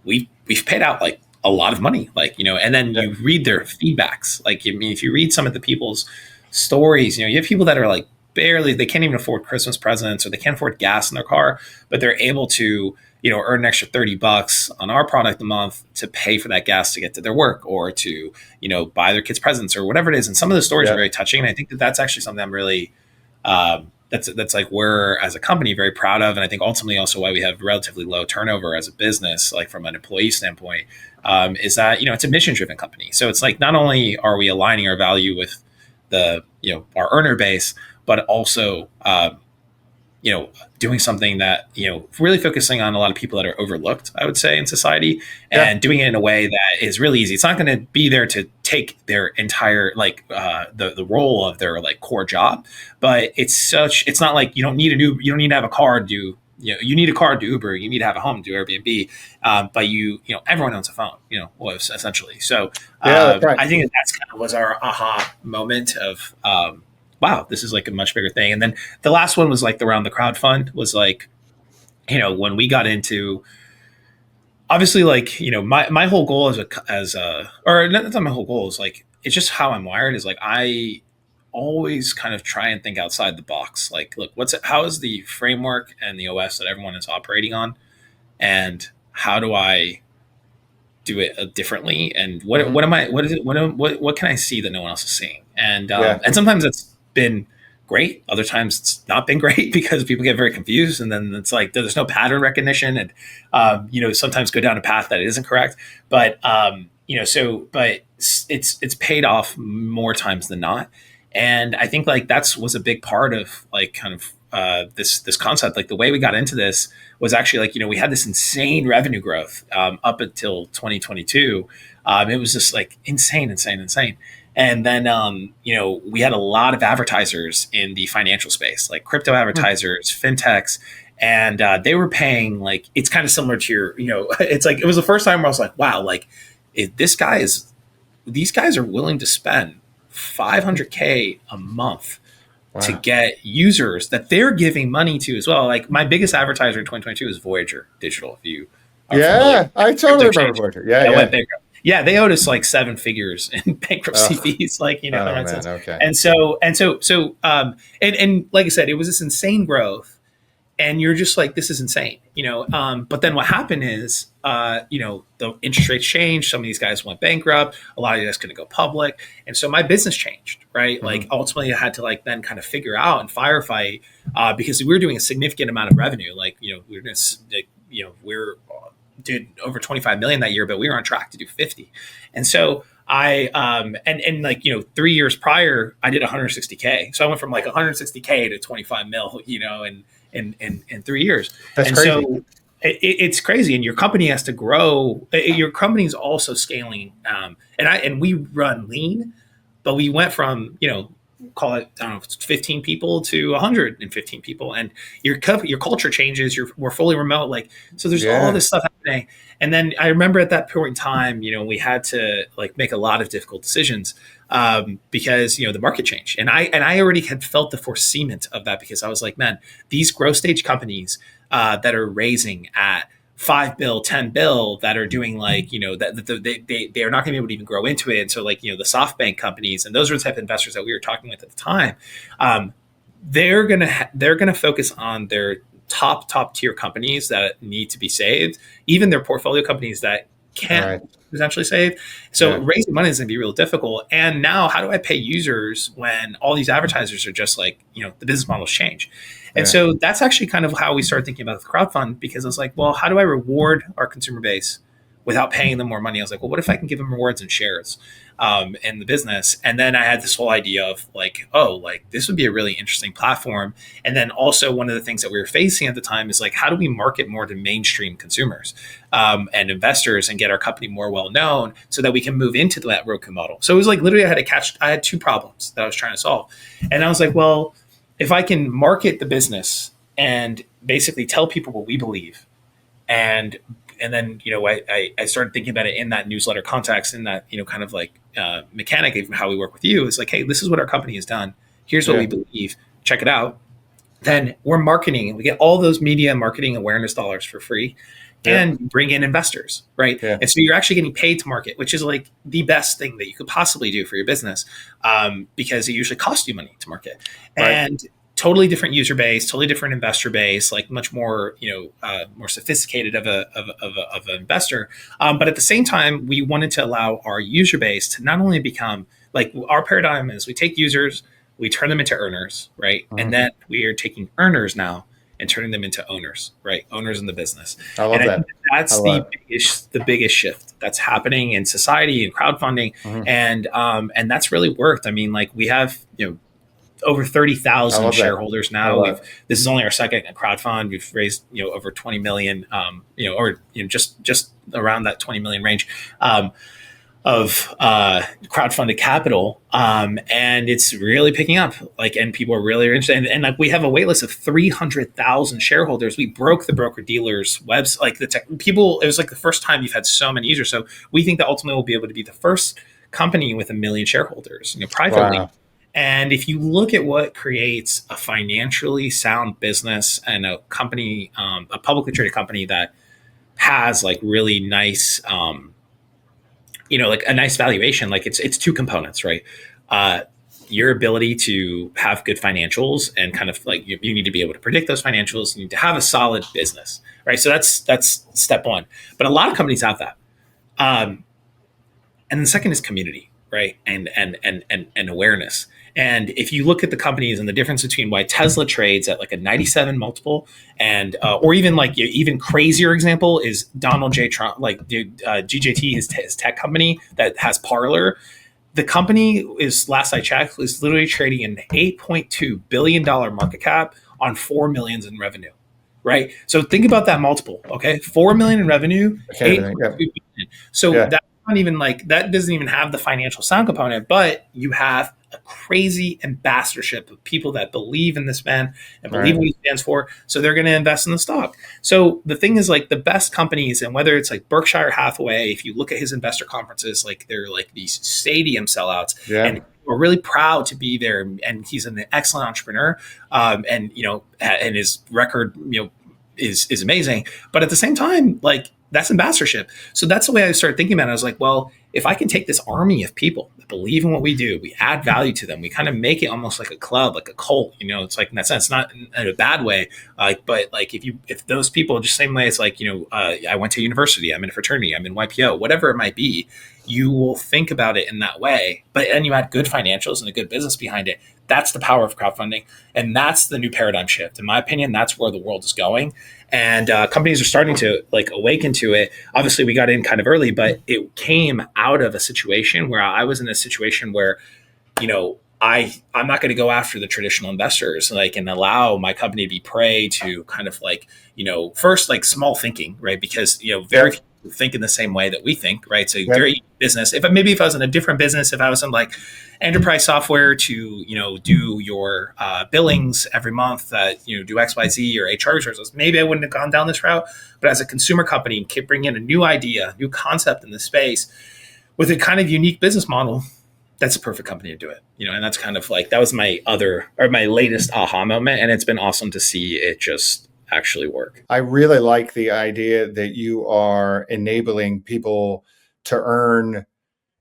we've paid out a lot of money, and then you read their feedbacks. If you read some of the people's stories, you have people that are barely, they can't even afford Christmas presents, or they can't afford gas in their car, but they're able to, earn an extra $30 on our product a month to pay for that gas to get to their work, or to, buy their kids presents or whatever it is. And some of the stories are very touching. And I think that that's actually something I'm really, that's we're as a company very proud of. And I think ultimately also why we have relatively low turnover as a business, from an employee standpoint, is that, it's a mission driven company. So it's not only are we aligning our value with the, our earner base, but also, doing something that, really focusing on a lot of people that are overlooked, I would say, in society, and doing it in a way that is really easy. It's not going to be there to take their entire, the role of their core job, but it's not you don't need to have a car to do you need a car to Uber, you need to have a home to Airbnb, but everyone owns a phone, was essentially. So Yeah, that's right. I think that's kind of was our aha moment of, wow, this is like a much bigger thing. And then the last one was like around the crowdfund was like, when we got into, obviously, like, my whole goal or not my whole goal is like, it's just how I'm wired is like, I always kind of try and think outside the box. Like, look, how is the framework and the OS that everyone is operating on, and how do I do it differently? And what am I, what is it? What can I see that no one else is seeing? And sometimes it's been great. Other times it's not been great because people get very confused, and then it's like there's no pattern recognition, and sometimes go down a path that isn't correct. But but it's paid off more times than not, and I think like was a big part of like kind of this concept. Like the way we got into this was actually like we had this insane revenue growth up until 2022. It was just like insane. And then, we had a lot of advertisers in the financial space, like crypto advertisers, fintechs, and they were paying like, it's kind of similar to your, it's like, it was the first time where I was like, wow, like these guys are willing to spend $500K a month to get users that they're giving money to as well. Like my biggest advertiser in 2022 is Voyager Digital. If you are familiar. I totally remember Voyager. Went bankrupt. Yeah, they owed us like 7 figures in bankruptcy fees, like okay. And so like I said, it was this insane growth, and you're just like, this is insane, But then what happened is, the interest rates changed. Some of these guys went bankrupt. A lot of you guys couldn't go public, and so my business changed, right? Like ultimately, I had to like then kind of figure out and firefight because we were doing a significant amount of revenue. Like we were just we're did over 25 million that year, but we were on track to do 50. And so I, and like, 3 years prior, I did 160K. So I went from like 160K to 25 mil, in 3 years. That's crazy. So it's crazy. And your company has to grow. Your company's also scaling. And we run lean, but we went from, call it, I don't know, 15 people to 115 people, and your culture changes. We're fully remote. Like, so there's all this stuff happening. And then I remember at that point in time, we had to like make a lot of difficult decisions because, the market changed. And I already had felt the foreseement of that, because I was like, man, these growth stage companies that are raising at 5 bill, 10 bill, that are doing like, that they are not going to be able to even grow into it. And so like, the SoftBank companies, and those were the type of investors that we were talking with at the time. They're going to focus on their top tier companies that need to be saved, even their portfolio companies that can't potentially save. So raising money is going to be real difficult. And now, how do I pay users when all these advertisers are just like, the business models change? And so that's actually kind of how we started thinking about the crowdfund, because I was like, well, how do I reward our consumer base without paying them more money? I was like, well, what if I can give them rewards and shares in the business? And then I had this whole idea of like, oh, like this would be a really interesting platform. And then also one of the things that we were facing at the time is like, how do we market more to mainstream consumers and investors and get our company more well known so that we can move into that Roku model? So it was like literally I had 2 problems that I was trying to solve. And I was like, well, if I can market the business and basically tell people what we believe, and then, I started thinking about it in that newsletter context, in that, kind of like mechanic of how we work with you is like, hey, this is what our company has done. Here's what we believe. Check it out. Then we're marketing, and we get all those media marketing awareness dollars for free and bring in investors, right? Yeah. And so you're actually getting paid to market, which is like the best thing that you could possibly do for your business, because it usually costs you money to market. Right. And totally different user base, totally different investor base, like much more, more sophisticated of an investor. But at the same time, we wanted to allow our user base to not only become like, our paradigm is we take users, we turn them into earners, right? And then we are taking earners now and turning them into owners, right? Owners in the business. I love that. That's the biggest shift that's happening in society and crowdfunding. And that's really worked. I mean, like we have, over 30,000 shareholders now. This is only our second crowdfund. We've raised, over 20 million, just around that 20 million range. crowdfunded capital, and it's really picking up. Like, and people are really interested. And like, we have a waitlist of 300,000 shareholders. We broke the broker dealers' webs. Like people, it was like the first time you've had so many users. So we think that ultimately we'll be able to be the first company with 1 million shareholders, privately. Wow. And if you look at what creates a financially sound business and a company, a publicly traded company that has like really nice, like a nice valuation, like it's two components, right? Your ability to have good financials and kind of like you need to be able to predict those financials. You need to have a solid business, right? So that's step one. But a lot of companies have that. And the second is community, right? And awareness. And if you look at the companies and the difference between why Tesla trades at like a 97 multiple, and or even like even crazier example is Donald J. Trump, like GJT, his tech company that has Parler. The company is, last I checked, is literally trading an $8.2 billion market cap on 4 million in revenue, right? So think about that multiple, okay? 4 million in revenue, 8.2 billion. So that's not even like, that doesn't even have the financial sound component, but you have a crazy ambassadorship of people that believe in this man and believe what he stands for. So they're going to invest in the stock. So the thing is, like, the best companies, and whether it's like Berkshire Hathaway, if you look at his investor conferences, like they're like these stadium sellouts, and we're really proud to be there. And he's an excellent entrepreneur, and his record, is amazing. But at the same time, like, that's ambassadorship. So that's the way I started thinking about it. I was like, well, if I can take this army of people that believe in what we do, we add value to them, we kind of make it almost like a club, like a cult, it's like in that sense, not in a bad way. But like, if those people, just same way as like, I went to university, I'm in a fraternity, I'm in YPO, whatever it might be, you will think about it in that way. But then you add good financials and a good business behind it. That's the power of crowdfunding. And that's the new paradigm shift. In my opinion, that's where the world is going. And companies are starting to like awaken to it. Obviously, we got in kind of early, but it came out of a situation where I was in a situation where, I'm not going to go after the traditional investors, like, and allow my company to be prey to kind of like, first, like, small thinking, right? Because, very few people think in the same way that we think, right? So very business. If I was in a different business, if I was in like enterprise software to, do your billings every month, that, do XYZ or HR resources, maybe I wouldn't have gone down this route. But as a consumer company, bring in a new idea, new concept in the space with a kind of unique business model, that's a perfect company to do it, and that's kind of like, that was my latest aha moment. And it's been awesome to see it just actually work. I really like the idea that you are enabling people to earn.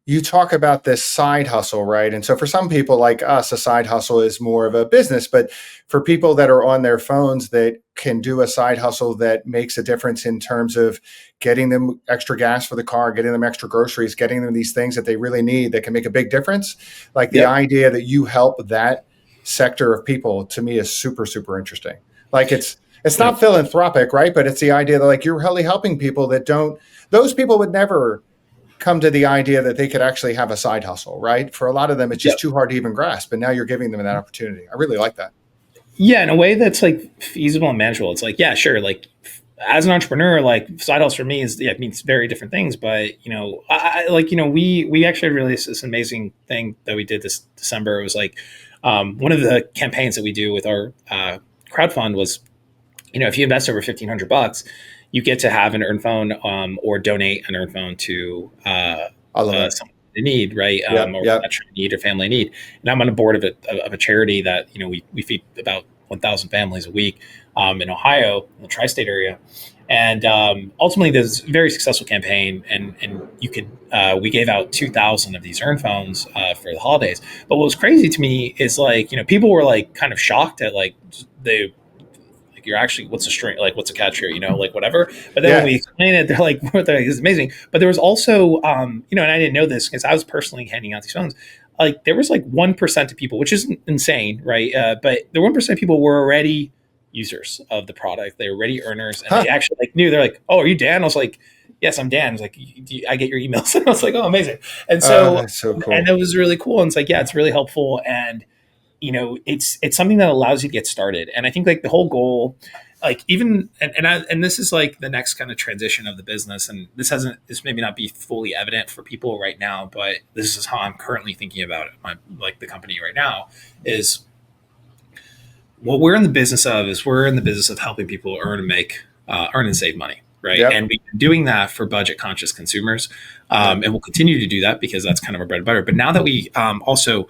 You talk about this side hustle, right? And so for some people like us, a side hustle is more of a business, but for people that are on their phones that can do a side hustle that makes a difference in terms of getting them extra gas for the car, getting them extra groceries, getting them these things that they really need that can make a big difference. Like the idea that you help that sector of people, to me, is super, super interesting. Like it's not philanthropic, right? But it's the idea that like you're really helping people that those people would never come to the idea that they could actually have a side hustle, right? For a lot of them, it's just too hard to even grasp. And now you're giving them that opportunity. I really like that. Yeah, in a way that's like feasible and manageable. It's like, yeah, sure. Like, as an entrepreneur, like, side hustle for me means very different things. But, we actually released this amazing thing that we did this December. It was like, one of the campaigns that we do with our crowdfund was, if you invest over $1,500, you get to have an EarnPhone or donate an EarnPhone to someone in need, right? Or veteran need or family need. And I'm on a board of a charity that, we feed about 1,000 families a week in Ohio, in the tri-state area. And ultimately, this very successful campaign, and you could we gave out 2,000 of these EarnPhones for the holidays. But what was crazy to me is like, people were like kind of shocked at like you're actually, what's a string, like, what's a catch here, like whatever. But then when we explain it, they're like, it's amazing. But there was also, and I didn't know this because I was personally handing out these phones. Like, there was like 1% of people, which is insane, right? But the 1% of people were already users of the product. They were already earners, and they actually like knew. They're like, "Oh, are you Dan?" I was like, "Yes, I'm Dan." I was like, "I get your emails." And I was like, "Oh, amazing!" And so, that's so cool. And it was really cool. And it's like, yeah, it's really helpful, and it's something that allows you to get started. And I think like the whole goal, like even and this is like the next kind of transition of the business, and this maybe not be fully evident for people right now, but this is how I'm currently thinking about it. Like the company right now is what we're in the business of is we're in the business of helping people earn and save money. Right. Yep. And we've been doing that for budget conscious consumers. And we'll continue to do that because that's kind of our bread and butter. But now that we also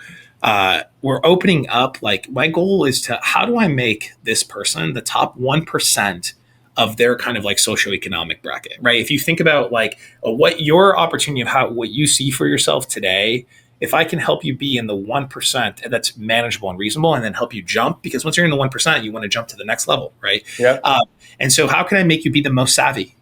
we're opening up, like my goal is to how do I make this person the top 1% of their kind of like socioeconomic bracket, right? If you think about like what your opportunity of what you see for yourself today, if I can help you be in the 1% that's manageable and reasonable, and then help you jump, because once you're in the 1%, you want to jump to the next level, right? Yeah. And so how can I make you be the most savvy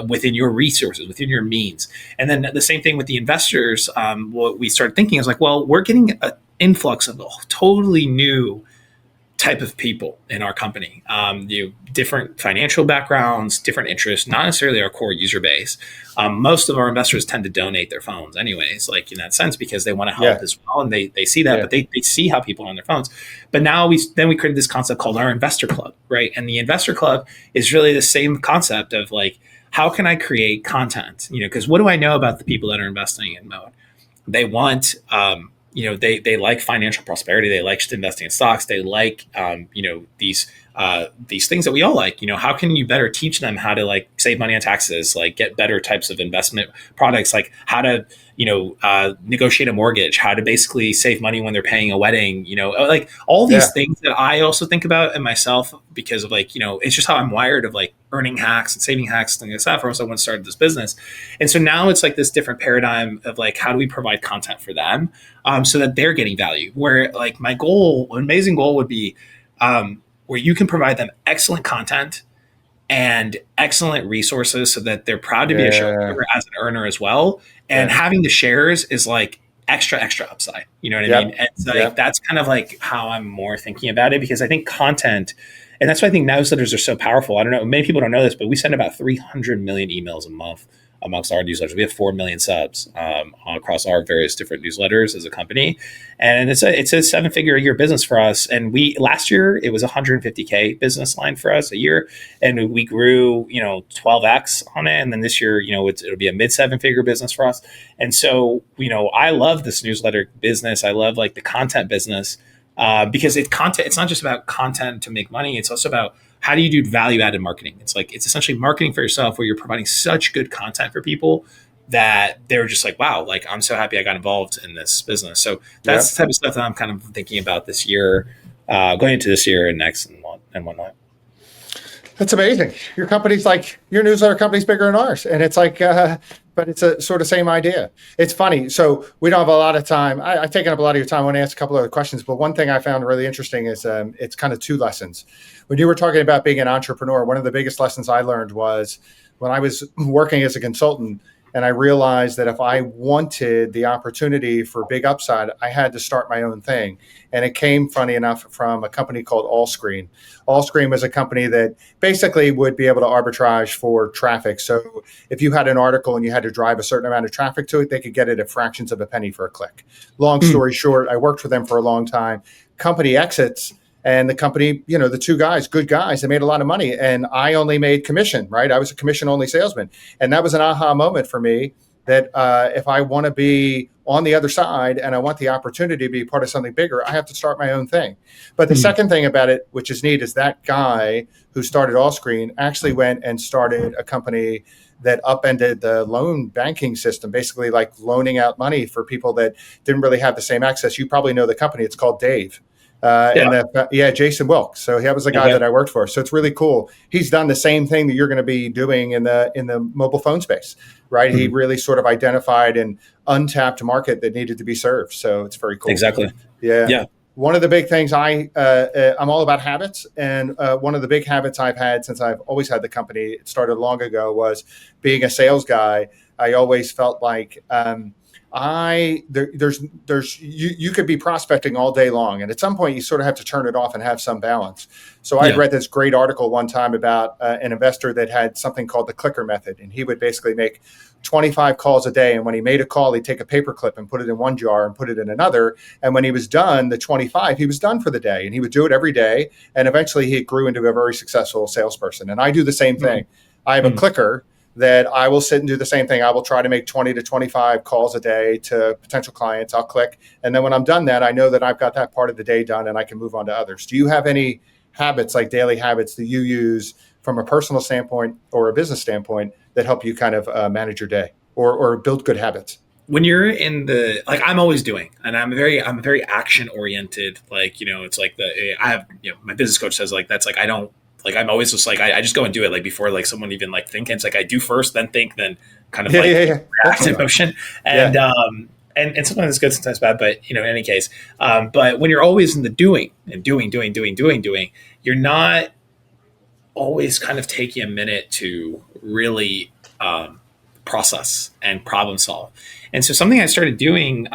within your resources, within your means? And then the same thing with the investors. What we started thinking is like, well, we're getting an influx of a totally new type of people in our company, different financial backgrounds, different interests, not necessarily our core user base. Most of our investors tend to donate their phones anyways, like in that sense, because they want to help as well. And they see that, but they see how people are on their phones. But now we created this concept called our investor club, right? And the investor club is really the same concept of like, how can I create content? Because what do I know about the people that are investing in Mode? They want, they like financial prosperity. They like investing in stocks. They like, these things that we all like. How can you better teach them how to like save money on taxes, like get better types of investment products, like how to, negotiate a mortgage, how to basically save money when they're paying a wedding, like all these things that I also think about in myself because of like, it's just how I'm wired of like earning hacks and saving hacks, things like that. For us, I started this business. And so now it's like this different paradigm of like, how do we provide content for them so that they're getting value? Where like my goal, an amazing goal would be where you can provide them excellent content and excellent resources so that they're proud to be a shareholder as an earner as well. And having the shares is like extra upside. You know what I mean? And so like, that's kind of like how I'm more thinking about it, because I think content, and that's why I think newsletters are so powerful. I don't know, many people don't know this, but we send about 300 million emails a month amongst our newsletters. We have 4 million subs across our various different newsletters as a company. And it's a 7-figure a year business for us. And last year it was 150K business line for us a year. And we grew, 12X on it. And then this year, it'll be a mid 7-figure business for us. And so, I love this newsletter business. I love like the content business because it's not just about content to make money. It's also about how do you do value-added marketing? It's essentially marketing for yourself where you're providing such good content for people that they're just like, wow, like I'm so happy I got involved in this business. So that's the type of stuff that I'm kind of thinking about this year, going into this year and next and whatnot. That's amazing. Your newsletter company's bigger than ours. And it's like, but it's a sort of same idea. It's funny. So we don't have a lot of time. I've taken up a lot of your time. I want to ask a couple other questions, but one thing I found really interesting is it's kind of 2 lessons. When you were talking about being an entrepreneur, one of the biggest lessons I learned was when I was working as a consultant, and I realized that if I wanted the opportunity for big upside, I had to start my own thing. And it came, funny enough, from a company called Allscreen. Allscreen was a company that basically would be able to arbitrage for traffic. So if you had an article and you had to drive a certain amount of traffic to it, they could get it at fractions of a penny for a click. Long story short, I worked for them for a long time. Company exits. And the company, the 2 guys, good guys, they made a lot of money. And I only made commission, right? I was a commission-only salesman. And that was an aha moment for me that if I want to be on the other side and I want the opportunity to be part of something bigger, I have to start my own thing. But the second thing about it, which is neat, is that guy who started Allscreen actually went and started a company that upended the loan banking system, basically like loaning out money for people that didn't really have the same access. You probably know the company. It's called Dave. Jason Wilkes. So he was the guy that I worked for. So it's really cool. He's done the same thing that you're going to be doing in the mobile phone space, right? Mm-hmm. He really sort of identified an untapped market that needed to be served. So it's very cool. Exactly. Yeah. One of the big things I'm all about habits. And one of the big habits I've had since I've always had the company, it started long ago, was being a sales guy. I always felt like, you could be prospecting all day long, and at some point you sort of have to turn it off and have some balance. So I read this great article one time about an investor that had something called the clicker method, and he would basically make 25 calls a day. And when he made a call, he'd take a paper clip and put it in one jar and put it in another. And when he was done, the 25, he was done for the day. And he would do it every day. And eventually he grew into a very successful salesperson. And I do the same thing. I have a clicker that I will sit and do the same thing. I will try to make 20 to 25 calls a day to potential clients. I'll click. And then when I'm done that, I know that I've got that part of the day done and I can move on to others. Do you have any habits, like daily habits, that you use from a personal standpoint or a business standpoint that help you kind of manage your day or build good habits? When you're in the, like, I'm always doing, and I'm very action oriented. Like, it's like I have, my business coach says, like, that's like, I don't, like, I'm always just like, I just go and do it, like, before like someone even like think. It's like, I do first, then think, then kind of react in motion. And, and sometimes it's good, sometimes bad, but in any case, but when you're always in the doing, you're not always kind of taking a minute to really process and problem solve. And so something I started doing,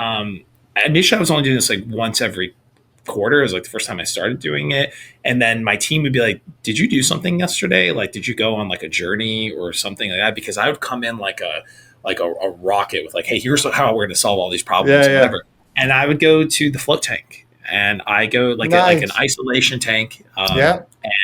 initially I was only doing this like once every quarter. It was like the first time I started doing it. And then my team would be like, did you do something yesterday? Like, did you go on like a journey or something like that? Because I would come in like a rocket with like, hey, here's how we're going to solve all these problems, whatever. And I would go to the float tank, and I go like like an isolation tank.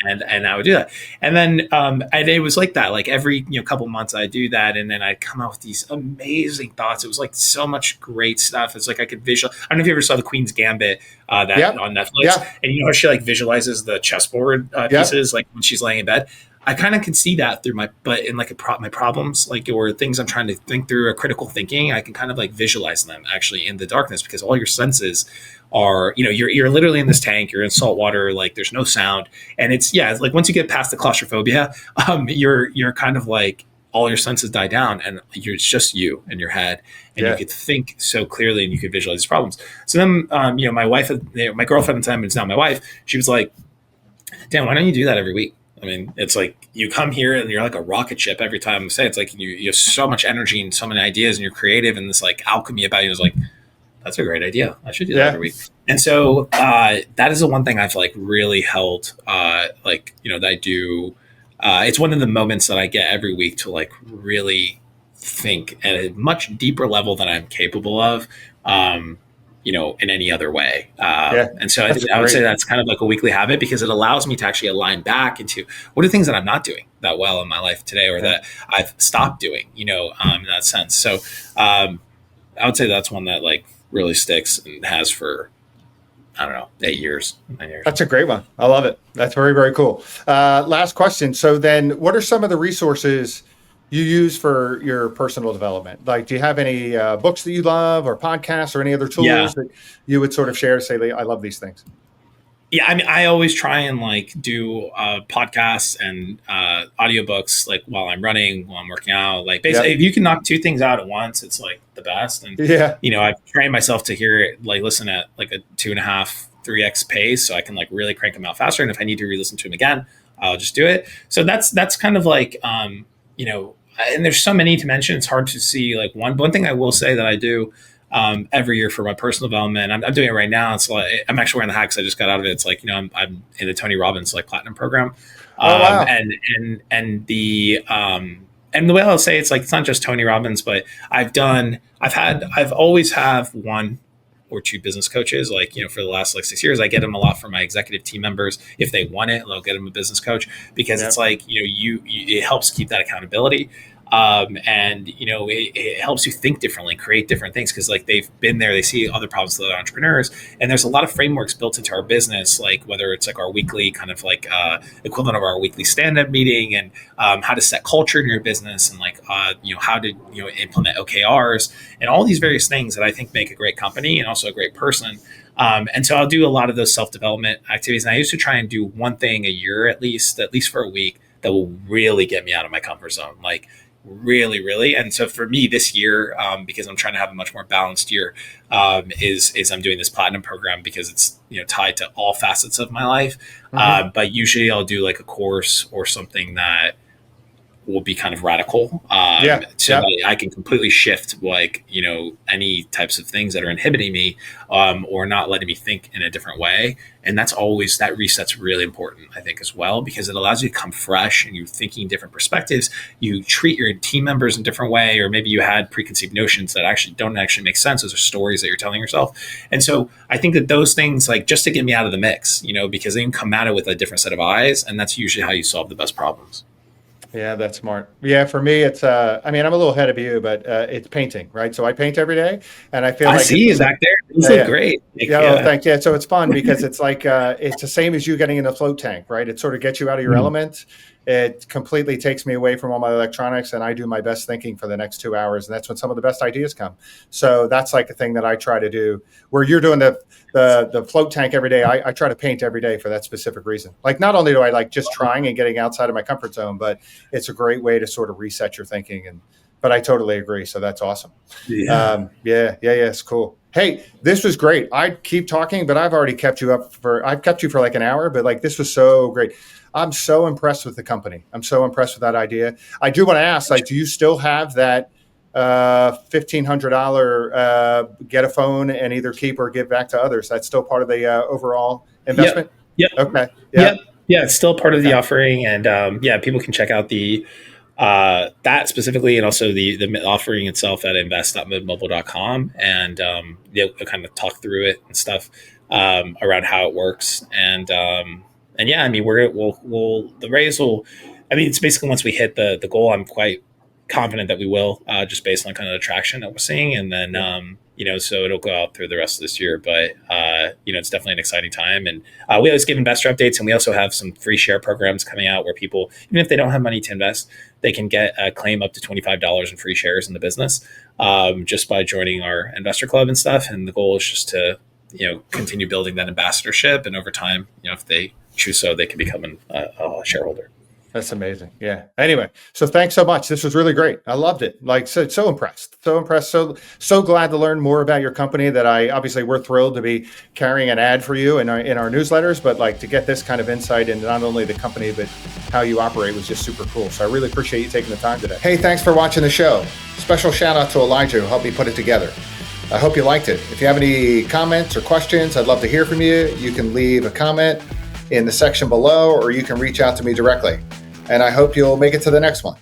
And I would do that. And then and it was like that, like every couple months I do that, and then I'd come out with these amazing thoughts. It was like so much great stuff. It's like I could visual. I don't know if you ever saw the Queen's Gambit on Netflix, and how she like visualizes the chessboard pieces like when she's laying in bed. I kind of can see that through my problems, like, or things I'm trying to think through, or critical thinking. I can kind of like visualize them actually in the darkness, because all your senses are, you're literally in this tank, you're in salt water, like there's no sound. And it's like once you get past the claustrophobia, you're kind of like all your senses die down, and it's just you in your head, and you could think so clearly, and you could visualize these problems. So then, my wife, my girlfriend at the time, is now my wife, she was like, Dan, why don't you do that every week? I mean, it's like you come here and you're like a rocket ship every time I say. It's like you have so much energy and so many ideas, and you're creative, and this like alchemy about you is like, that's a great idea. I should do that every week. And so that is the one thing I've like really held, that I do. It's one of the moments that I get every week to like really think at a much deeper level than I'm capable of. In any other way. And so I would say that's kind of like a weekly habit, because it allows me to actually align back into what are things that I'm not doing that well in my life today, or that I've stopped doing, in that sense. So I would say that's one that like really sticks and has for, I don't know, 8 years, 9 years. That's a great one. I love it. That's very, very cool. Last question. So then what are some of the resources you use for your personal development? Like, do you have any books that you love, or podcasts, or any other tools that you would sort of share, say, I love these things? Yeah, I mean, I always try and like do podcasts and audiobooks, like while I'm running, while I'm working out. Like basically, if you can knock two things out at once, it's like the best. And I've trained myself to hear it, like listen at like a 2.5, 3x pace, so I can like really crank them out faster. And if I need to re-listen to them again, I'll just do it. So that's kind of like and there's so many to mention. It's hard to see like one thing I will say that I do every year for my personal development. I'm doing it right now. It's like, I'm actually wearing the hat because I just got out of it. It's like, I'm in the Tony Robbins like platinum program. Wow. And the way I'll say it's like, it's not just Tony Robbins, but I've always have one or two business coaches, like, for the last like 6 years. I get them a lot from my executive team members. If they want it, they'll get them a business coach, because it's like, it helps keep that accountability. And it helps you think differently, create different things, because like they've been there, they see other problems with other entrepreneurs, and there's a lot of frameworks built into our business, like whether it's like our weekly kind of like equivalent of our weekly stand-up meeting, and how to set culture in your business, and like how to implement OKRs, and all these various things that I think make a great company and also a great person. And so I'll do a lot of those self-development activities, and I used to try and do one thing a year at least for a week that will really get me out of my comfort zone, like really. And so for me this year, because I'm trying to have a much more balanced year, is I'm doing this platinum program, because it's tied to all facets of my life. But usually I'll do like a course or something that will be kind of radical. So that I can completely shift any types of things that are inhibiting me, or not letting me think in a different way. And that reset's really important, I think, as well, because it allows you to come fresh and you're thinking different perspectives. You treat your team members in a different way, or maybe you had preconceived notions that actually don't actually make sense. Those are stories that you're telling yourself. And so I think that those things, just to get me out of the mix, because then you come at it with a different set of eyes, and that's usually how you solve the best problems. Yeah, that's smart. Yeah, for me, it's, I'm a little ahead of you, but it's painting, right? So I paint every day, and I feel I see you back there. This is great. Thanks. Yeah, so it's fun because it's it's the same as you getting in a float tank, right? It sort of gets you out of your element. It completely takes me away from all my electronics, and I do my best thinking for the next 2 hours, and that's when some of the best ideas come. So that's a thing that I try to do. Where you're doing the float tank every day, I try to paint every day for that specific reason. Not only do I like just trying and getting outside of my comfort zone, but it's a great way to sort of reset your thinking. But I totally agree. So that's awesome. Yeah, it's cool. Hey, this was great. I'd keep talking, but I've already kept you for like an hour, but this was so great. I'm so impressed with the company. I'm so impressed with that idea. I do want to ask, do you still have that $1,500 get a phone and either keep or give back to others? That's still part of the overall investment? Yep. Okay. Yep. Yeah, it's still part of the offering. And people can check out the that specifically, and also the offering itself at invest.midmobile.com, and they'll kind of talk through it and stuff around how it works. And we'll the raise will. It's basically once we hit the goal, I'm quite confident that we will, just based on kind of the traction that we're seeing, and then so it'll go out through the rest of this year. But it's definitely an exciting time, and we always give investor updates, and we also have some free share programs coming out where people, even if they don't have money to invest, they can get a claim up to $25 in free shares in the business, just by joining our investor club and stuff. And the goal is just to continue building that ambassadorship, and over time, if they choose so, they can become a shareholder. That's amazing. Yeah. Anyway, so thanks so much. This was really great. I loved it. So impressed. So glad to learn more about your company. That we're thrilled to be carrying an ad for you in our newsletters, but to get this kind of insight into not only the company, but how you operate was just super cool. So I really appreciate you taking the time today. Hey, thanks for watching the show. Special shout out to Elijah who helped me put it together. I hope you liked it. If you have any comments or questions, I'd love to hear from you. You can leave a comment in the section below, or you can reach out to me directly. And I hope you'll make it to the next one.